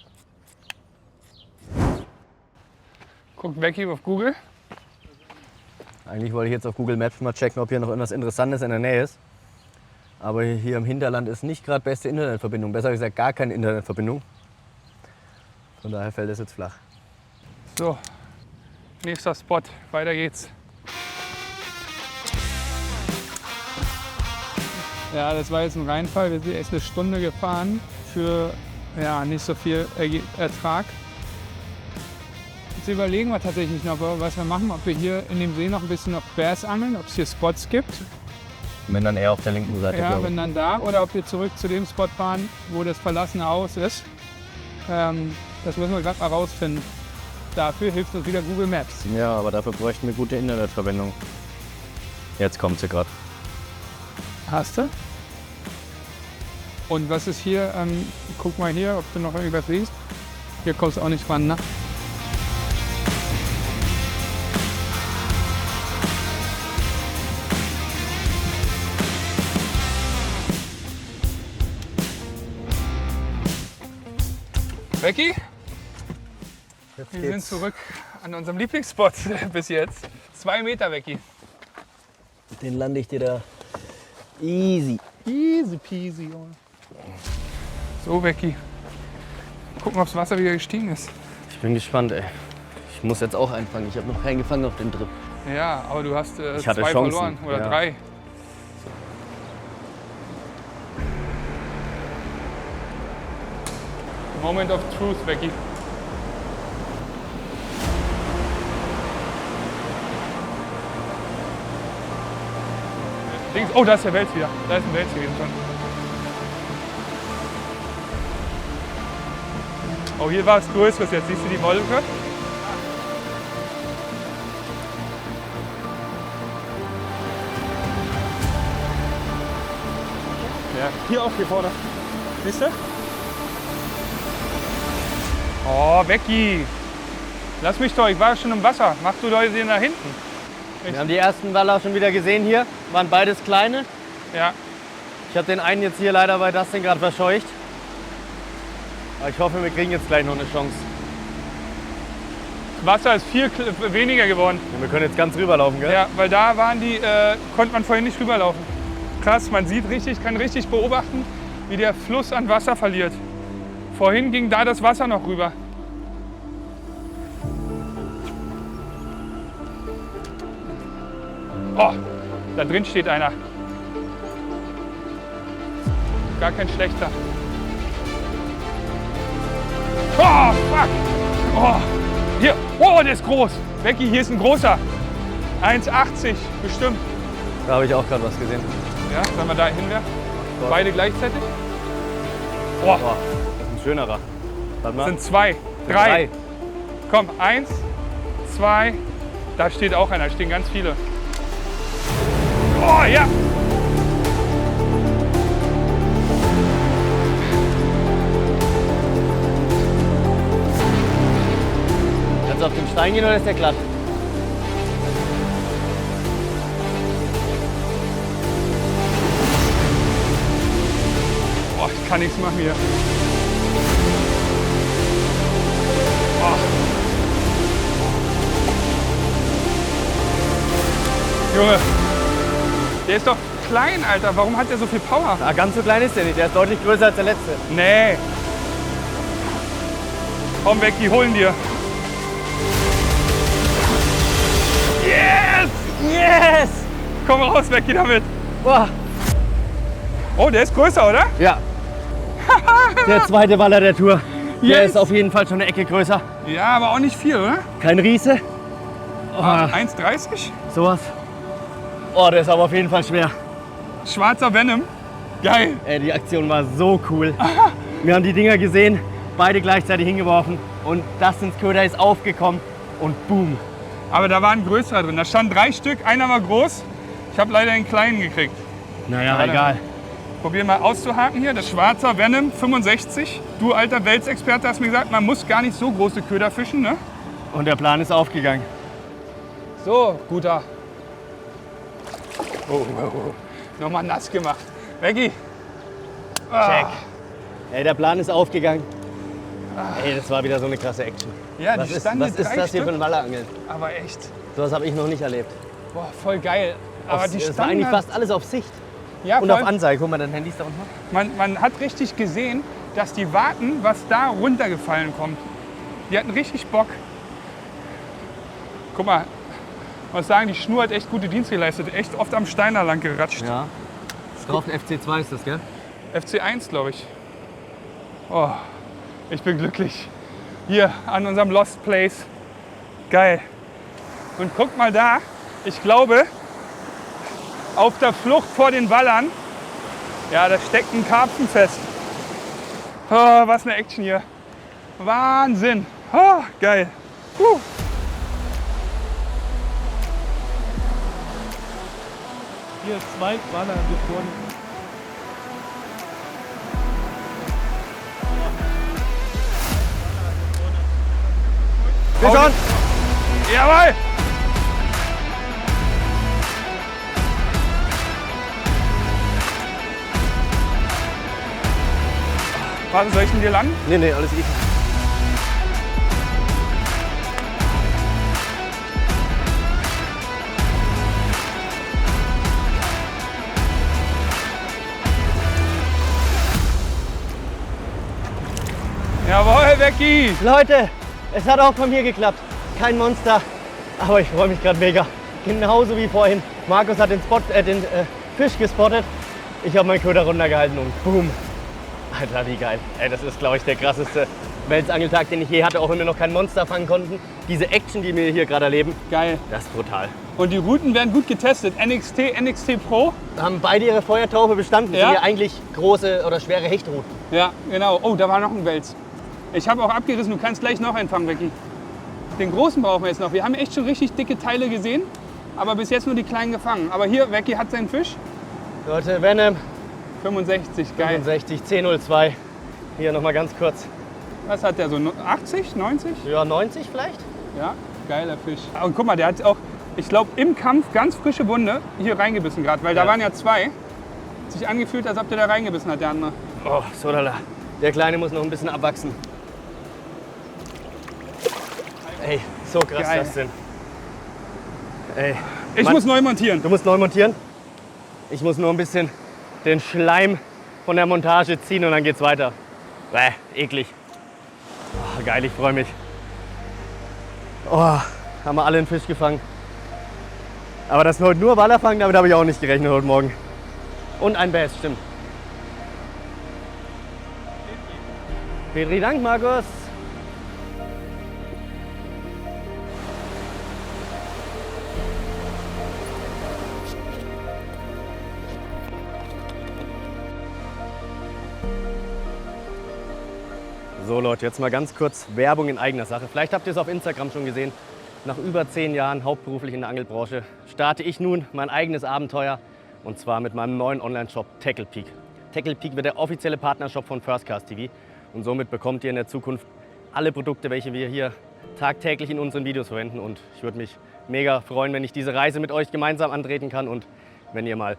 Speaker 1: Guckt Becky auf Google.
Speaker 2: Eigentlich wollte ich jetzt auf Google Maps mal checken, ob hier noch irgendwas Interessantes in der Nähe ist. Aber hier im Hinterland ist nicht gerade beste Internetverbindung. Besser gesagt gar keine Internetverbindung. Von daher fällt es jetzt flach.
Speaker 1: So, nächster Spot. Weiter geht's. Ja, das war jetzt ein Reinfall. Wir sind erst eine Stunde gefahren für ja, nicht so viel Ertrag. Jetzt überlegen wir tatsächlich noch, was wir machen. Ob wir hier in dem See noch ein bisschen auf Bass angeln, ob es hier Spots gibt.
Speaker 2: Wenn dann eher auf der linken Seite,
Speaker 1: Ja,
Speaker 2: glaube ich.
Speaker 1: wenn dann da. Oder ob wir zurück zu dem Spot fahren, wo das verlassene Haus ist. Das müssen wir gerade mal rausfinden. Dafür hilft uns wieder Google Maps.
Speaker 2: Ja, aber dafür bräuchten wir gute Internetverbindung. Jetzt kommt sie gerade.
Speaker 1: Hast du? Und was ist hier? Guck mal hier, ob du noch irgendwas siehst. Hier kommst du auch nicht ran, ne? Becky, wir sind zurück an unserem Lieblingsspot bis jetzt. 2 Meter, Becky.
Speaker 2: Den lande ich dir da easy.
Speaker 1: Easy peasy, Junge. So, Becky. Gucken, ob das Wasser wieder gestiegen ist.
Speaker 2: Ich bin gespannt, ey. Ich muss jetzt auch einfangen. Ich habe noch keinen gefangen auf den Trip.
Speaker 1: Ja, aber du hast
Speaker 2: Ich hatte
Speaker 1: 2
Speaker 2: Chancen,
Speaker 1: verloren oder
Speaker 2: ja.
Speaker 1: 3. Moment of truth, Becky. Links. Oh, da ist der Wels wieder. Da ist ein Wels gewesen schon. Oh, hier war es größeres jetzt. Siehst du die Wolke? Ja, hier auch, hier vorne. Siehst du? Oh, Becky. Lass mich doch, ich war schon im Wasser. Mach du doch den da hinten.
Speaker 2: Wir haben die ersten Waller schon wieder gesehen hier. Waren beides kleine.
Speaker 1: Ja,
Speaker 2: Ich habe den einen jetzt hier leider bei Dustin gerade verscheucht. Aber ich hoffe, wir kriegen jetzt gleich noch eine Chance.
Speaker 1: das Wasser ist viel weniger geworden.
Speaker 2: Ja, wir können jetzt ganz rüberlaufen, gell?
Speaker 1: Ja, weil da waren die, konnte man vorhin nicht rüberlaufen. Krass, man sieht richtig, kann richtig beobachten, wie der Fluss an Wasser verliert. Vorhin ging da das Wasser noch rüber. Oh, da drin steht einer. Gar kein schlechter. Oh, fuck! Oh, hier. Oh, der ist groß. Becky, hier ist ein großer. 1,80 bestimmt.
Speaker 2: Da habe ich auch gerade was gesehen.
Speaker 1: Ja, sollen wir da hinwerfen?
Speaker 2: Gott.
Speaker 1: Beide gleichzeitig? Oh,
Speaker 2: Boah, das ist ein schönerer. Warte mal.
Speaker 1: sind 2, 3. Komm, 1, 2. Da steht auch einer, da stehen ganz viele. Oh, ja.
Speaker 2: Kannst du auf den Stein gehen oder ist der glatt?
Speaker 1: Oh, ich kann nichts machen hier. Oh. Junge, der ist doch klein, Alter. Warum hat der so viel Power?
Speaker 2: Na, ganz so klein ist der nicht. Der ist deutlich größer als der letzte.
Speaker 1: Nee. Komm weg, die holen dir. Yes!
Speaker 2: Yes!
Speaker 1: Komm raus, weg, geh damit.
Speaker 2: Boah.
Speaker 1: Oh, der ist größer, oder?
Speaker 2: Ja. Der zweite Waller der Tour. Der
Speaker 1: Yes.
Speaker 2: ist auf jeden Fall schon eine Ecke größer.
Speaker 1: Ja, aber auch nicht viel, oder?
Speaker 2: Kein Riese. Oh,
Speaker 1: 1,30?
Speaker 2: sowas. Oh, der ist aber auf jeden Fall schwer.
Speaker 1: Schwarzer Venom. Geil.
Speaker 2: Ey, die Aktion war so cool. Wir haben die Dinger gesehen, beide gleichzeitig hingeworfen und Dustins Köder ist aufgekommen und boom.
Speaker 1: Aber da war ein größerer drin. Da standen 3 Stück, einer war groß. Ich habe leider den kleinen gekriegt.
Speaker 2: Naja,
Speaker 1: Warte.
Speaker 2: egal.
Speaker 1: Probier mal auszuhaken hier. Das schwarzer Venom 65. Du alter Welsexperte hast mir gesagt, man muss gar nicht so große Köder fischen, ne?
Speaker 2: Und der Plan ist aufgegangen.
Speaker 1: So, guter. Oh. Nochmal nass gemacht. Becky.
Speaker 2: Check. Ey, der Plan ist aufgegangen. Ey, das war wieder so eine krasse Action.
Speaker 1: Ja,
Speaker 2: Was
Speaker 1: die
Speaker 2: ist,
Speaker 1: standen
Speaker 2: was ist
Speaker 1: 3
Speaker 2: das hier für
Speaker 1: Stück.
Speaker 2: ein Wallerangeln?
Speaker 1: Aber echt.
Speaker 2: Sowas habe ich noch nicht erlebt.
Speaker 1: Boah, voll geil. Aber die
Speaker 2: Es war
Speaker 1: standen
Speaker 2: eigentlich
Speaker 1: halt-
Speaker 2: fast alles auf Sicht.
Speaker 1: ja,
Speaker 2: Und
Speaker 1: voll,
Speaker 2: auf Anzeige. Guck mal, dein Handy ist da unten.
Speaker 1: man hat richtig gesehen, dass die warten, was da runtergefallen kommt. Die hatten richtig Bock. Guck mal, ich muss sagen, die Schnur hat echt gute Dienste geleistet. Echt oft am Steiner lang geratscht.
Speaker 2: Ja. Drauf ein FC2 ist das, gell?
Speaker 1: FC1, glaube ich. Oh, ich bin glücklich. Hier an unserem Lost Place. Geil. Und guck mal da, ich glaube, auf der Flucht vor den Wallern, ja, da steckt ein Karpfen fest. Oh, was eine Action hier. Wahnsinn. Oh, geil.
Speaker 4: Hier 2 Waller gefunden.
Speaker 2: Bis schon!
Speaker 1: Jawohl! Warte, soll ich denn dir landen?
Speaker 2: Nee, alles easy.
Speaker 1: Jawohl, Becky!
Speaker 2: Leute, es hat auch von mir geklappt. Kein Monster, aber ich freue mich gerade mega. Genauso wie vorhin. Markus hat den Fisch gespottet. Ich habe meinen Köder runtergehalten und boom. Alter, wie geil. Ey, das ist, glaube ich, der krasseste Welsangeltag, den ich je hatte, auch wenn wir noch kein Monster fangen konnten. Diese Action, die wir hier gerade erleben,
Speaker 1: Geil.
Speaker 2: das ist brutal.
Speaker 1: Und die Routen werden gut getestet. NXT Pro.
Speaker 2: Haben beide ihre Feuertaufe bestanden. Das
Speaker 1: Ja.
Speaker 2: sind ja eigentlich große oder schwere Hechtrouten.
Speaker 1: Ja, genau. Oh, da war noch ein Wels. Ich habe auch abgerissen. Du kannst gleich noch einen fangen, Becky. Den großen brauchen wir jetzt noch. Wir haben echt schon richtig dicke Teile gesehen, aber bis jetzt nur die kleinen gefangen. Aber hier, Becky hat seinen Fisch.
Speaker 2: Leute, Venom
Speaker 1: 65, geil.
Speaker 2: 65, 1002. Hier nochmal ganz kurz.
Speaker 1: Was hat der so? 80, 90?
Speaker 2: Ja, 90 vielleicht?
Speaker 1: Ja, geiler Fisch. Und guck mal, der hat auch, ich glaube, im Kampf ganz frische Wunde hier reingebissen gerade, weil da
Speaker 2: Ja.
Speaker 1: waren ja 2. Hat sich angefühlt, als ob der da reingebissen hat, der andere.
Speaker 2: Oh, so lala. Der Kleine muss noch ein bisschen abwachsen. Ey, so krass
Speaker 1: Geil.
Speaker 2: das denn. Ey,
Speaker 1: Ich
Speaker 2: Mann,
Speaker 1: muss neu montieren.
Speaker 2: Du musst neu montieren. Ich muss nur ein bisschen den Schleim von der Montage ziehen und dann geht's weiter. Bäh, eklig. Oh, geil, ich freue mich. Oh, haben wir alle einen Fisch gefangen. Aber dass wir heute nur Waller fangen, damit habe ich auch nicht gerechnet heute Morgen. Und ein Bass, stimmt. Petri, Dank, Markus. So Leute, jetzt mal ganz kurz Werbung in eigener Sache. Vielleicht habt ihr es auf Instagram schon gesehen. Nach über 10 Jahren hauptberuflich in der Angelbranche starte ich nun mein eigenes Abenteuer. Und zwar mit meinem neuen Online-Shop Tackle Peak. Tackle Peak wird der offizielle Partnershop von First Cast TV. Und somit bekommt ihr in der Zukunft alle Produkte, welche wir hier tagtäglich in unseren Videos verwenden. Und ich würde mich mega freuen, wenn ich diese Reise mit euch gemeinsam antreten kann und wenn ihr mal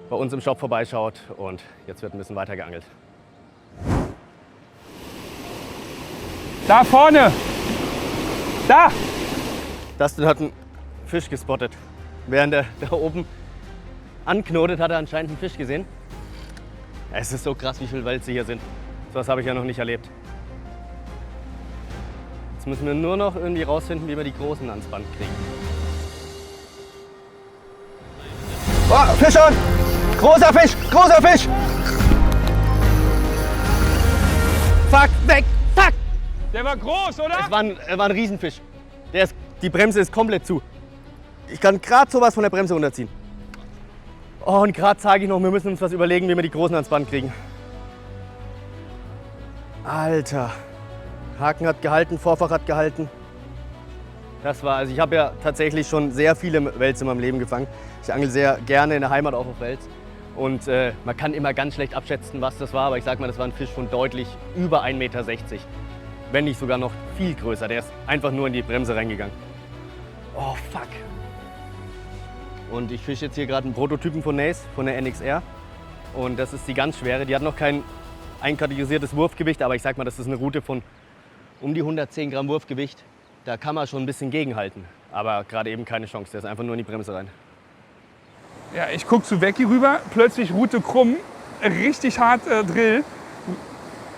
Speaker 2: bei uns im Shop vorbeischaut. Und jetzt wird ein bisschen weiter geangelt.
Speaker 1: Da vorne! Da!
Speaker 2: Dustin hat einen Fisch gespottet. Während er da oben anknotet, hat er anscheinend einen Fisch gesehen. Es ist so krass, wie viele Wälze hier sind. So was habe ich ja noch nicht erlebt. Jetzt müssen wir nur noch irgendwie rausfinden, wie wir die Großen ans Band kriegen. Oh, Fisch on! Großer Fisch! Großer Fisch! Fuck, weg! Fuck!
Speaker 1: Der war groß, oder?
Speaker 2: Es war ein Riesenfisch. Die Bremse ist komplett zu. Ich kann gerade sowas von der Bremse runterziehen. Oh, und gerade sage ich noch, wir müssen uns was überlegen, wie wir die Großen ans Band kriegen. Alter. Haken hat gehalten, Vorfach hat gehalten. Also ich habe ja tatsächlich schon sehr viele Wels in meinem Leben gefangen. Ich angel sehr gerne in der Heimat auch auf Wels. Und man kann immer ganz schlecht abschätzen, was das war. Aber ich sag mal, das war ein Fisch von deutlich über 1,60 Meter. Wenn nicht sogar noch viel größer. Der ist einfach nur in die Bremse reingegangen. Oh, fuck. Und ich fische jetzt hier gerade einen Prototypen von Nace, von der NXR. Und das ist die ganz schwere. Die hat noch kein einkategorisiertes Wurfgewicht, aber ich sag mal, das ist eine Route von um die 110 Gramm Wurfgewicht. Da kann man schon ein bisschen gegenhalten. Aber gerade eben keine Chance. Der ist einfach nur in die Bremse rein.
Speaker 1: Ja, ich guck zu Becky rüber, plötzlich Route krumm, richtig hart Drill.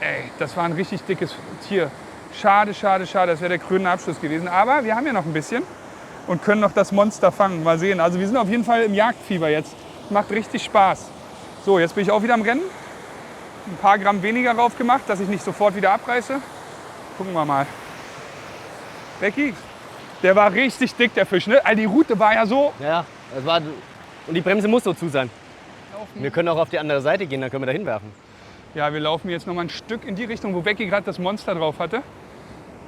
Speaker 1: Ey, das war ein richtig dickes Tier. Schade, schade, schade, das wäre der krönende Abschluss gewesen. Aber wir haben ja noch ein bisschen und können noch das Monster fangen. Mal sehen. Also wir sind auf jeden Fall im Jagdfieber jetzt. Macht richtig Spaß. So, jetzt bin ich auch wieder am Rennen. Ein paar Gramm weniger drauf gemacht, dass ich nicht sofort wieder abreiße. Gucken wir mal. Becky, der war richtig dick, der Fisch, ne? Also die Route war ja so.
Speaker 2: Ja, und die Bremse muss so zu sein. Wir können auch auf die andere Seite gehen, dann können wir da hinwerfen.
Speaker 1: Ja, wir laufen jetzt noch mal ein Stück in die Richtung, wo Becky gerade das Monster drauf hatte.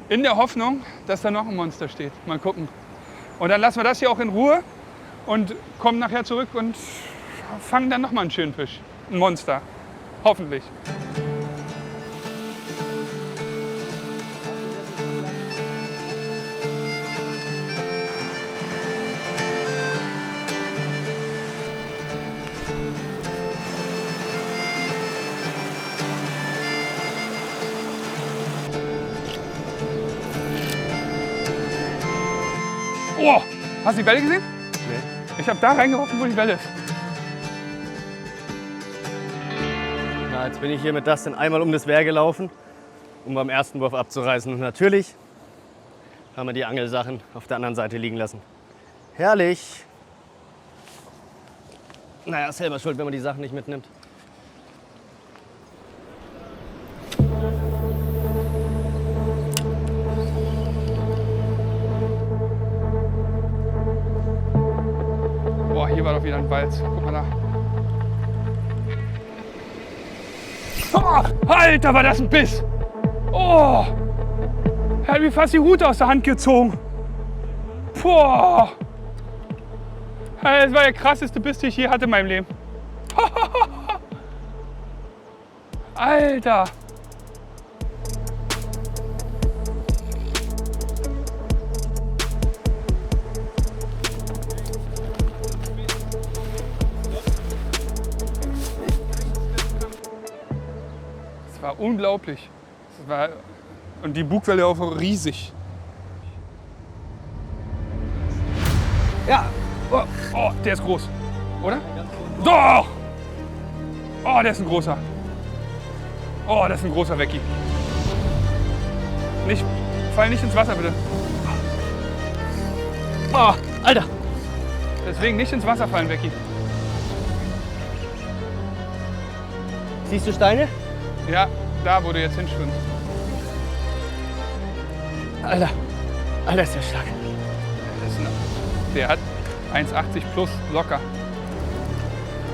Speaker 1: In der Hoffnung, dass da noch ein Monster steht. Mal gucken. Und dann lassen wir das hier auch in Ruhe und kommen nachher zurück und fangen dann noch mal einen schönen Fisch. Ein Monster. Hoffentlich. Oh, hast du die Welle gesehen?
Speaker 2: Nee.
Speaker 1: Ich habe da reingeworfen, wo die Welle ist.
Speaker 2: Ja, jetzt bin ich hier mit Dustin einmal um das Wehr gelaufen, um beim ersten Wurf abzureißen. Und natürlich haben wir die Angelsachen auf der anderen Seite liegen lassen. Herrlich. Naja, selber schuld, wenn man die Sachen nicht mitnimmt.
Speaker 1: Boah, hier war doch wieder ein Balz. Guck mal da. Oh, Alter, war das ein Biss! Oh! Er hat mir fast die Rute aus der Hand gezogen. Boah! Das war der krasseste Biss, den ich je hatte in meinem Leben. Alter! Das war unglaublich. Und die Bugwelle auch riesig. Ja! Oh, oh, der ist groß. Oder? Doch! Oh, der ist ein großer. Oh, das ist ein großer Wecki. Fall nicht ins Wasser, bitte.
Speaker 2: Oh, Alter!
Speaker 1: Deswegen nicht ins Wasser fallen, Wecki.
Speaker 2: Siehst du Steine?
Speaker 1: Ja, da, wo du jetzt hinschwimmst.
Speaker 2: Alter, Alter, ist der stark.
Speaker 1: Der hat 1,80 plus locker.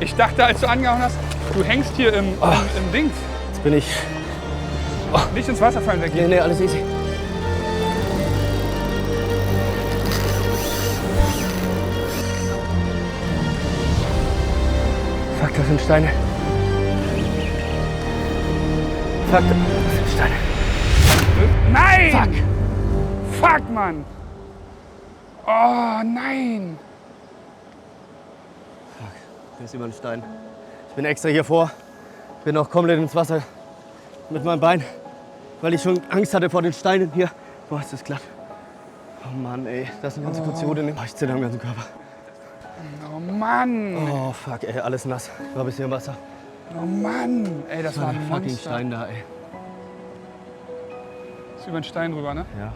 Speaker 1: Ich dachte, als du angehauen hast, du hängst hier im Dings.
Speaker 2: Jetzt bin ich
Speaker 1: Nicht ins Wasser fallen, weg.
Speaker 2: Nee, alles easy. Fuck, das sind Steine. Fuck, das sind Steine.
Speaker 1: Nein! Fuck, Mann! Oh, nein!
Speaker 2: Hier ist über ein Stein. Ich bin extra hier vor. Bin auch komplett ins Wasser mit meinem Bein, weil ich schon Angst hatte vor den Steinen hier. Boah, ist das glatt. Oh Mann, ey. Das ist eine ganze kurze Hode. Ich zitter am ganzen Körper.
Speaker 1: Oh Mann!
Speaker 2: Oh fuck, ey. Alles nass. Ich war bis hier im Wasser.
Speaker 1: Oh Mann! Ey, das war ein
Speaker 2: fucking
Speaker 1: Monster.
Speaker 2: Stein da, ey.
Speaker 1: Ist über den Stein drüber, ne?
Speaker 2: Ja.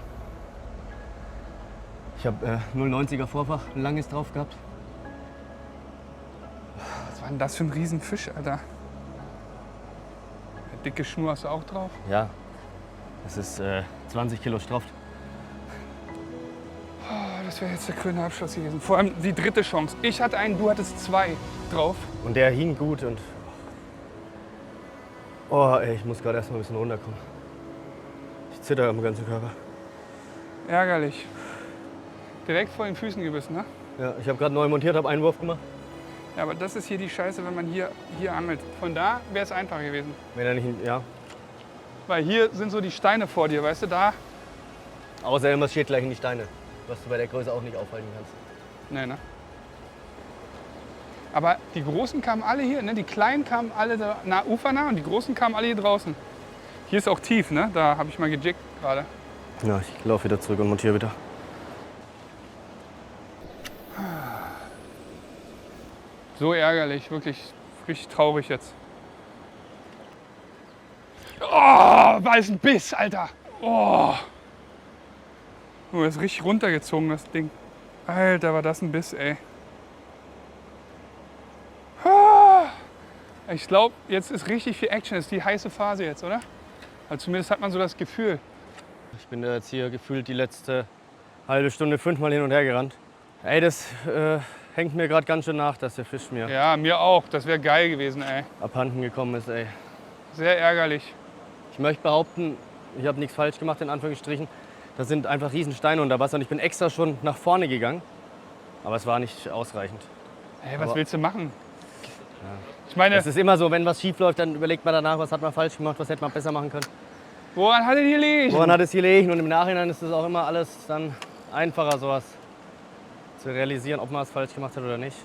Speaker 2: Ich habe 0,90er Vorfach, ein langes drauf gehabt.
Speaker 1: Was war denn das für ein Riesenfisch, Alter? Eine dicke Schnur hast du auch drauf?
Speaker 2: Ja. Das ist 20 Kilo Strafft.
Speaker 1: Oh, das wäre jetzt der grüne Abschluss gewesen. Vor allem die dritte Chance. Ich hatte einen, du hattest zwei drauf.
Speaker 2: Und der hing gut und. Oh, ey, ich muss gerade erst mal ein bisschen runterkommen. Ich zitter am ganzen Körper.
Speaker 1: Ärgerlich. Direkt vor den Füßen gebissen, ne?
Speaker 2: Ja, ich habe gerade neu montiert, habe einen Wurf gemacht.
Speaker 1: Ja, aber das ist hier die Scheiße, wenn man hier angelt. Von da wäre es einfacher gewesen.
Speaker 2: Wenn er nicht. Ja.
Speaker 1: Weil hier sind so die Steine vor dir, weißt du, da?
Speaker 2: Außer er steht gleich in die Steine. Was du bei der Größe auch nicht aufhalten kannst.
Speaker 1: Nee, ne? Aber die Großen kamen alle hier, ne? Die Kleinen kamen alle da ufernah und die Großen kamen alle hier draußen. Hier ist auch tief, ne? Da habe ich mal gejiggt gerade.
Speaker 2: Ja, ich laufe wieder zurück und montiere wieder.
Speaker 1: So ärgerlich, wirklich richtig traurig jetzt. Oh, war es ein Biss, Alter. Oh. Oh, das ist richtig runtergezogen, das Ding. Alter, war das ein Biss, ey. Ah. Ich glaube, jetzt ist richtig viel Action. Das ist die heiße Phase jetzt, oder? Also zumindest hat man so das Gefühl.
Speaker 2: Ich bin jetzt hier gefühlt die letzte halbe Stunde 5-mal hin und her gerannt. Ey, das hängt mir gerade ganz schön nach, dass der Fisch mir
Speaker 1: Ja, mir auch. Das wäre geil gewesen, ey.
Speaker 2: abhanden gekommen ist, ey.
Speaker 1: Sehr ärgerlich.
Speaker 2: Ich möchte behaupten, ich habe nichts falsch gemacht, in Anführungsstrichen. Das sind einfach Riesensteine unter Wasser und ich bin extra schon nach vorne gegangen. Aber es war nicht ausreichend.
Speaker 1: Ey, was
Speaker 2: Aber-
Speaker 1: willst du machen? Ich meine,
Speaker 2: Es ist immer so, wenn was schief läuft, dann überlegt man danach, was hat man falsch gemacht, was hätte man besser machen können.
Speaker 1: woran hat er die gelegen?
Speaker 2: Woran hat es gelegen? Und im Nachhinein ist es auch immer alles dann einfacher, sowas zu realisieren, ob man es falsch gemacht hat oder nicht.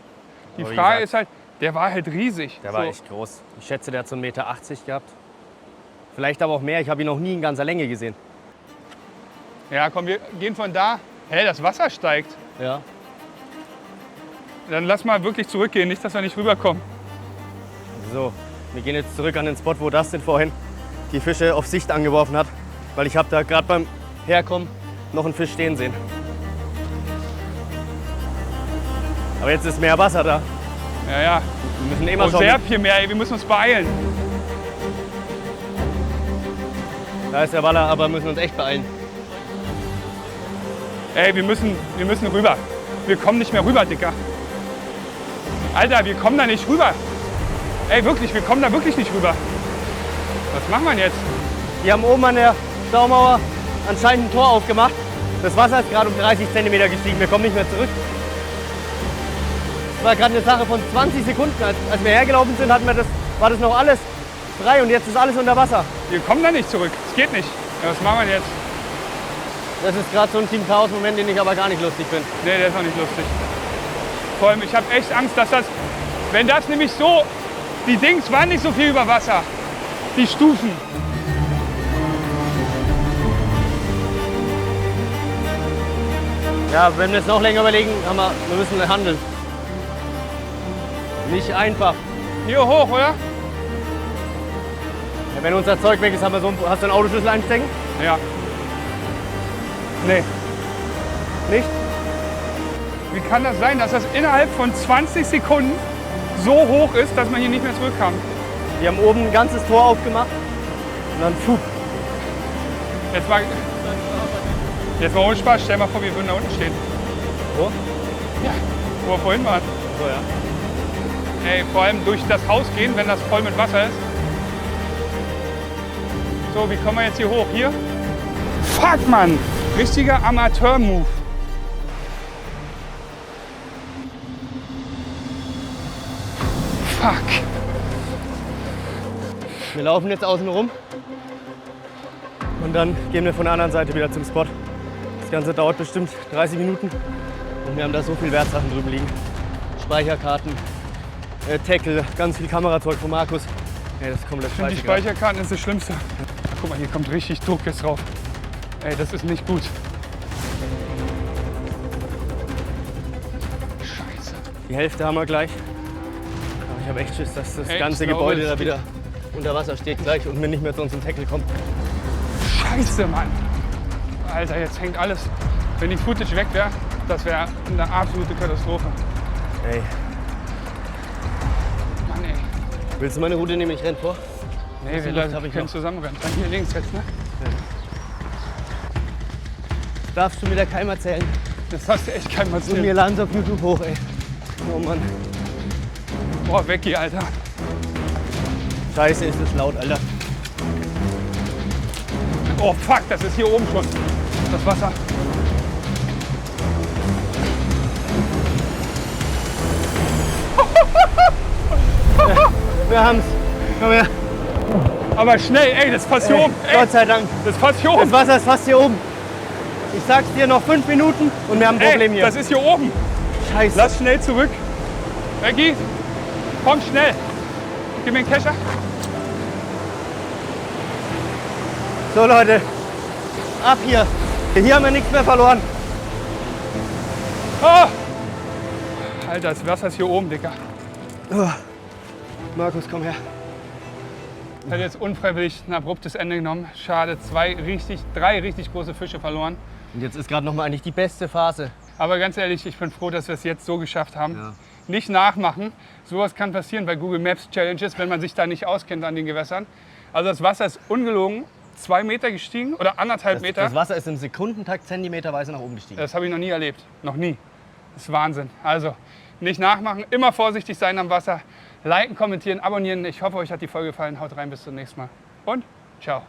Speaker 1: Die
Speaker 2: Aber wie
Speaker 1: Frage
Speaker 2: gesagt,
Speaker 1: ist halt, der war halt riesig.
Speaker 2: der war
Speaker 1: So.
Speaker 2: echt groß. Ich schätze, der hat so 1,80 Meter gehabt. Vielleicht aber auch mehr. Ich habe ihn noch nie in ganzer Länge gesehen.
Speaker 1: Ja, komm, wir gehen von da. Hä, das Wasser steigt.
Speaker 2: Ja.
Speaker 1: Dann lass mal wirklich zurückgehen, nicht, dass wir nicht rüberkommen.
Speaker 2: So, wir gehen jetzt zurück an den Spot, wo Dustin vorhin die Fische auf Sicht angeworfen hat. Weil ich habe da gerade beim Herkommen noch einen Fisch stehen sehen. Aber jetzt ist mehr Wasser da.
Speaker 1: Ja, ja.
Speaker 2: Wir müssen immer
Speaker 1: Oh,
Speaker 2: schauen.
Speaker 1: sehr viel mehr, ey. Wir müssen uns beeilen.
Speaker 2: Da ist der Waller, aber wir müssen uns echt beeilen.
Speaker 1: Ey, wir müssen rüber. Wir kommen nicht mehr rüber, Dicker. Alter, wir kommen da nicht rüber. Ey, wirklich, wir kommen da wirklich nicht rüber. Was machen wir denn jetzt?
Speaker 2: Die haben oben an der Staumauer anscheinend ein Tor aufgemacht. Das Wasser ist gerade um 30 cm gestiegen. Wir kommen nicht mehr zurück. Es war gerade eine Sache von 20 Sekunden. Als wir hergelaufen sind, war das noch alles frei und jetzt ist alles unter Wasser.
Speaker 1: Wir kommen da nicht zurück. Es geht nicht. Ja, was machen wir denn jetzt?
Speaker 2: Das ist gerade so ein Team Chaos-Moment, den ich aber gar nicht lustig finde.
Speaker 1: Nee, der ist auch nicht lustig. Vor allem, ich habe echt Angst, dass das, wenn das nämlich so, die Dings waren nicht so viel über Wasser, die Stufen.
Speaker 2: Ja, wenn wir es noch länger überlegen, wir müssen handeln. Nicht einfach.
Speaker 1: Hier hoch, oder?
Speaker 2: Ja, wenn unser Zeug weg ist, hast du einen Autoschlüssel einstecken?
Speaker 1: Ja. Nee.
Speaker 2: Nicht?
Speaker 1: Wie kann das sein, dass das innerhalb von 20 Sekunden so hoch ist, dass man hier nicht mehr zurückkam?
Speaker 2: Wir haben oben ein ganzes Tor aufgemacht und dann pfuh.
Speaker 1: Jetzt mal ohne Spaß, stell mal vor, wir würden da unten stehen.
Speaker 2: Wo?
Speaker 1: Ja, wo wir vorhin waren.
Speaker 2: So, ja.
Speaker 1: Ey, vor allem durch das Haus gehen, wenn das voll mit Wasser ist. So, wie kommen wir jetzt hier hoch? Hier? Fuck, Mann! Richtiger Amateur-Move. Fuck.
Speaker 2: Wir laufen jetzt außen rum und dann gehen wir von der anderen Seite wieder zum Spot. Das Ganze dauert bestimmt 30 Minuten und wir haben da so viel Wertsachen drüben liegen. Speicherkarten, Tackle, ganz viel Kamerazeug von Markus. Ey, das ist komplett
Speaker 1: Ich finde, die
Speaker 2: scheißegal.
Speaker 1: Speicherkarten ist das Schlimmste. Guck mal, hier kommt richtig Druck jetzt drauf. Ey, das ist nicht gut. Scheiße.
Speaker 2: Die Hälfte haben wir gleich. Aber ich habe echt Schiss, dass das
Speaker 1: Ey,
Speaker 2: ganze
Speaker 1: ich glaube,
Speaker 2: Gebäude
Speaker 1: es
Speaker 2: da
Speaker 1: geht.
Speaker 2: wieder unter Wasser steht gleich und wir nicht mehr zu unserem Tackle kommen.
Speaker 1: Scheiße, Mann. Alter, jetzt hängt alles. Wenn die Footage weg wäre, das wäre eine absolute Katastrophe.
Speaker 2: Ey,
Speaker 1: Mann, ey.
Speaker 2: willst du meine Route nehmen? Ich renn vor.
Speaker 1: Nee, wir
Speaker 2: Luft hab ich
Speaker 1: können
Speaker 2: noch.
Speaker 1: zusammenrennen. Dann hier links jetzt, ne?
Speaker 2: Darfst du mir da keinem erzählen?
Speaker 1: Das hast du echt keinem
Speaker 2: Und mir
Speaker 1: erzählt.
Speaker 2: laden sie auf YouTube hoch, ey. Oh Mann.
Speaker 1: Boah, weg hier, Alter.
Speaker 2: Scheiße, ist das laut, Alter.
Speaker 1: Oh, fuck, das ist hier oben schon. Das Wasser.
Speaker 2: Wir haben's. Komm her.
Speaker 1: Aber schnell, ey, das ist fast hier oben. Ey,
Speaker 2: Gott sei Dank.
Speaker 1: das ist fast hier
Speaker 2: Das
Speaker 1: oben.
Speaker 2: Wasser ist fast hier oben. Ich sag's dir, noch 5 Minuten und wir haben ein Problem
Speaker 1: Ey,
Speaker 2: hier.
Speaker 1: das ist hier oben.
Speaker 2: Scheiße.
Speaker 1: Lass schnell zurück. Maggie, komm schnell. Gib mir den Kescher.
Speaker 2: So Leute, ab hier. Hier haben wir nichts mehr verloren.
Speaker 1: Oh. Alter, das Wasser ist hier oben, Dicker.
Speaker 2: Markus, komm her.
Speaker 1: Ich hatte jetzt unfreiwillig ein abruptes Ende genommen. Schade, drei richtig große Fische verloren.
Speaker 2: Und jetzt ist gerade noch mal eigentlich die beste Phase.
Speaker 1: Aber ganz ehrlich, ich bin froh, dass wir es jetzt so geschafft haben.
Speaker 2: Ja.
Speaker 1: Nicht nachmachen. Sowas kann passieren bei Google Maps Challenges, wenn man sich da nicht auskennt an den Gewässern. Also das Wasser ist ungelogen 2 Meter gestiegen oder 1,5 Meter.
Speaker 2: Das Wasser ist im Sekundentakt zentimeterweise nach oben gestiegen.
Speaker 1: Das habe ich noch nie erlebt. Noch nie. Das ist Wahnsinn. Also nicht nachmachen, immer vorsichtig sein am Wasser. Liken, kommentieren, abonnieren. Ich hoffe, euch hat die Folge gefallen. Haut rein, bis zum nächsten Mal. Und ciao.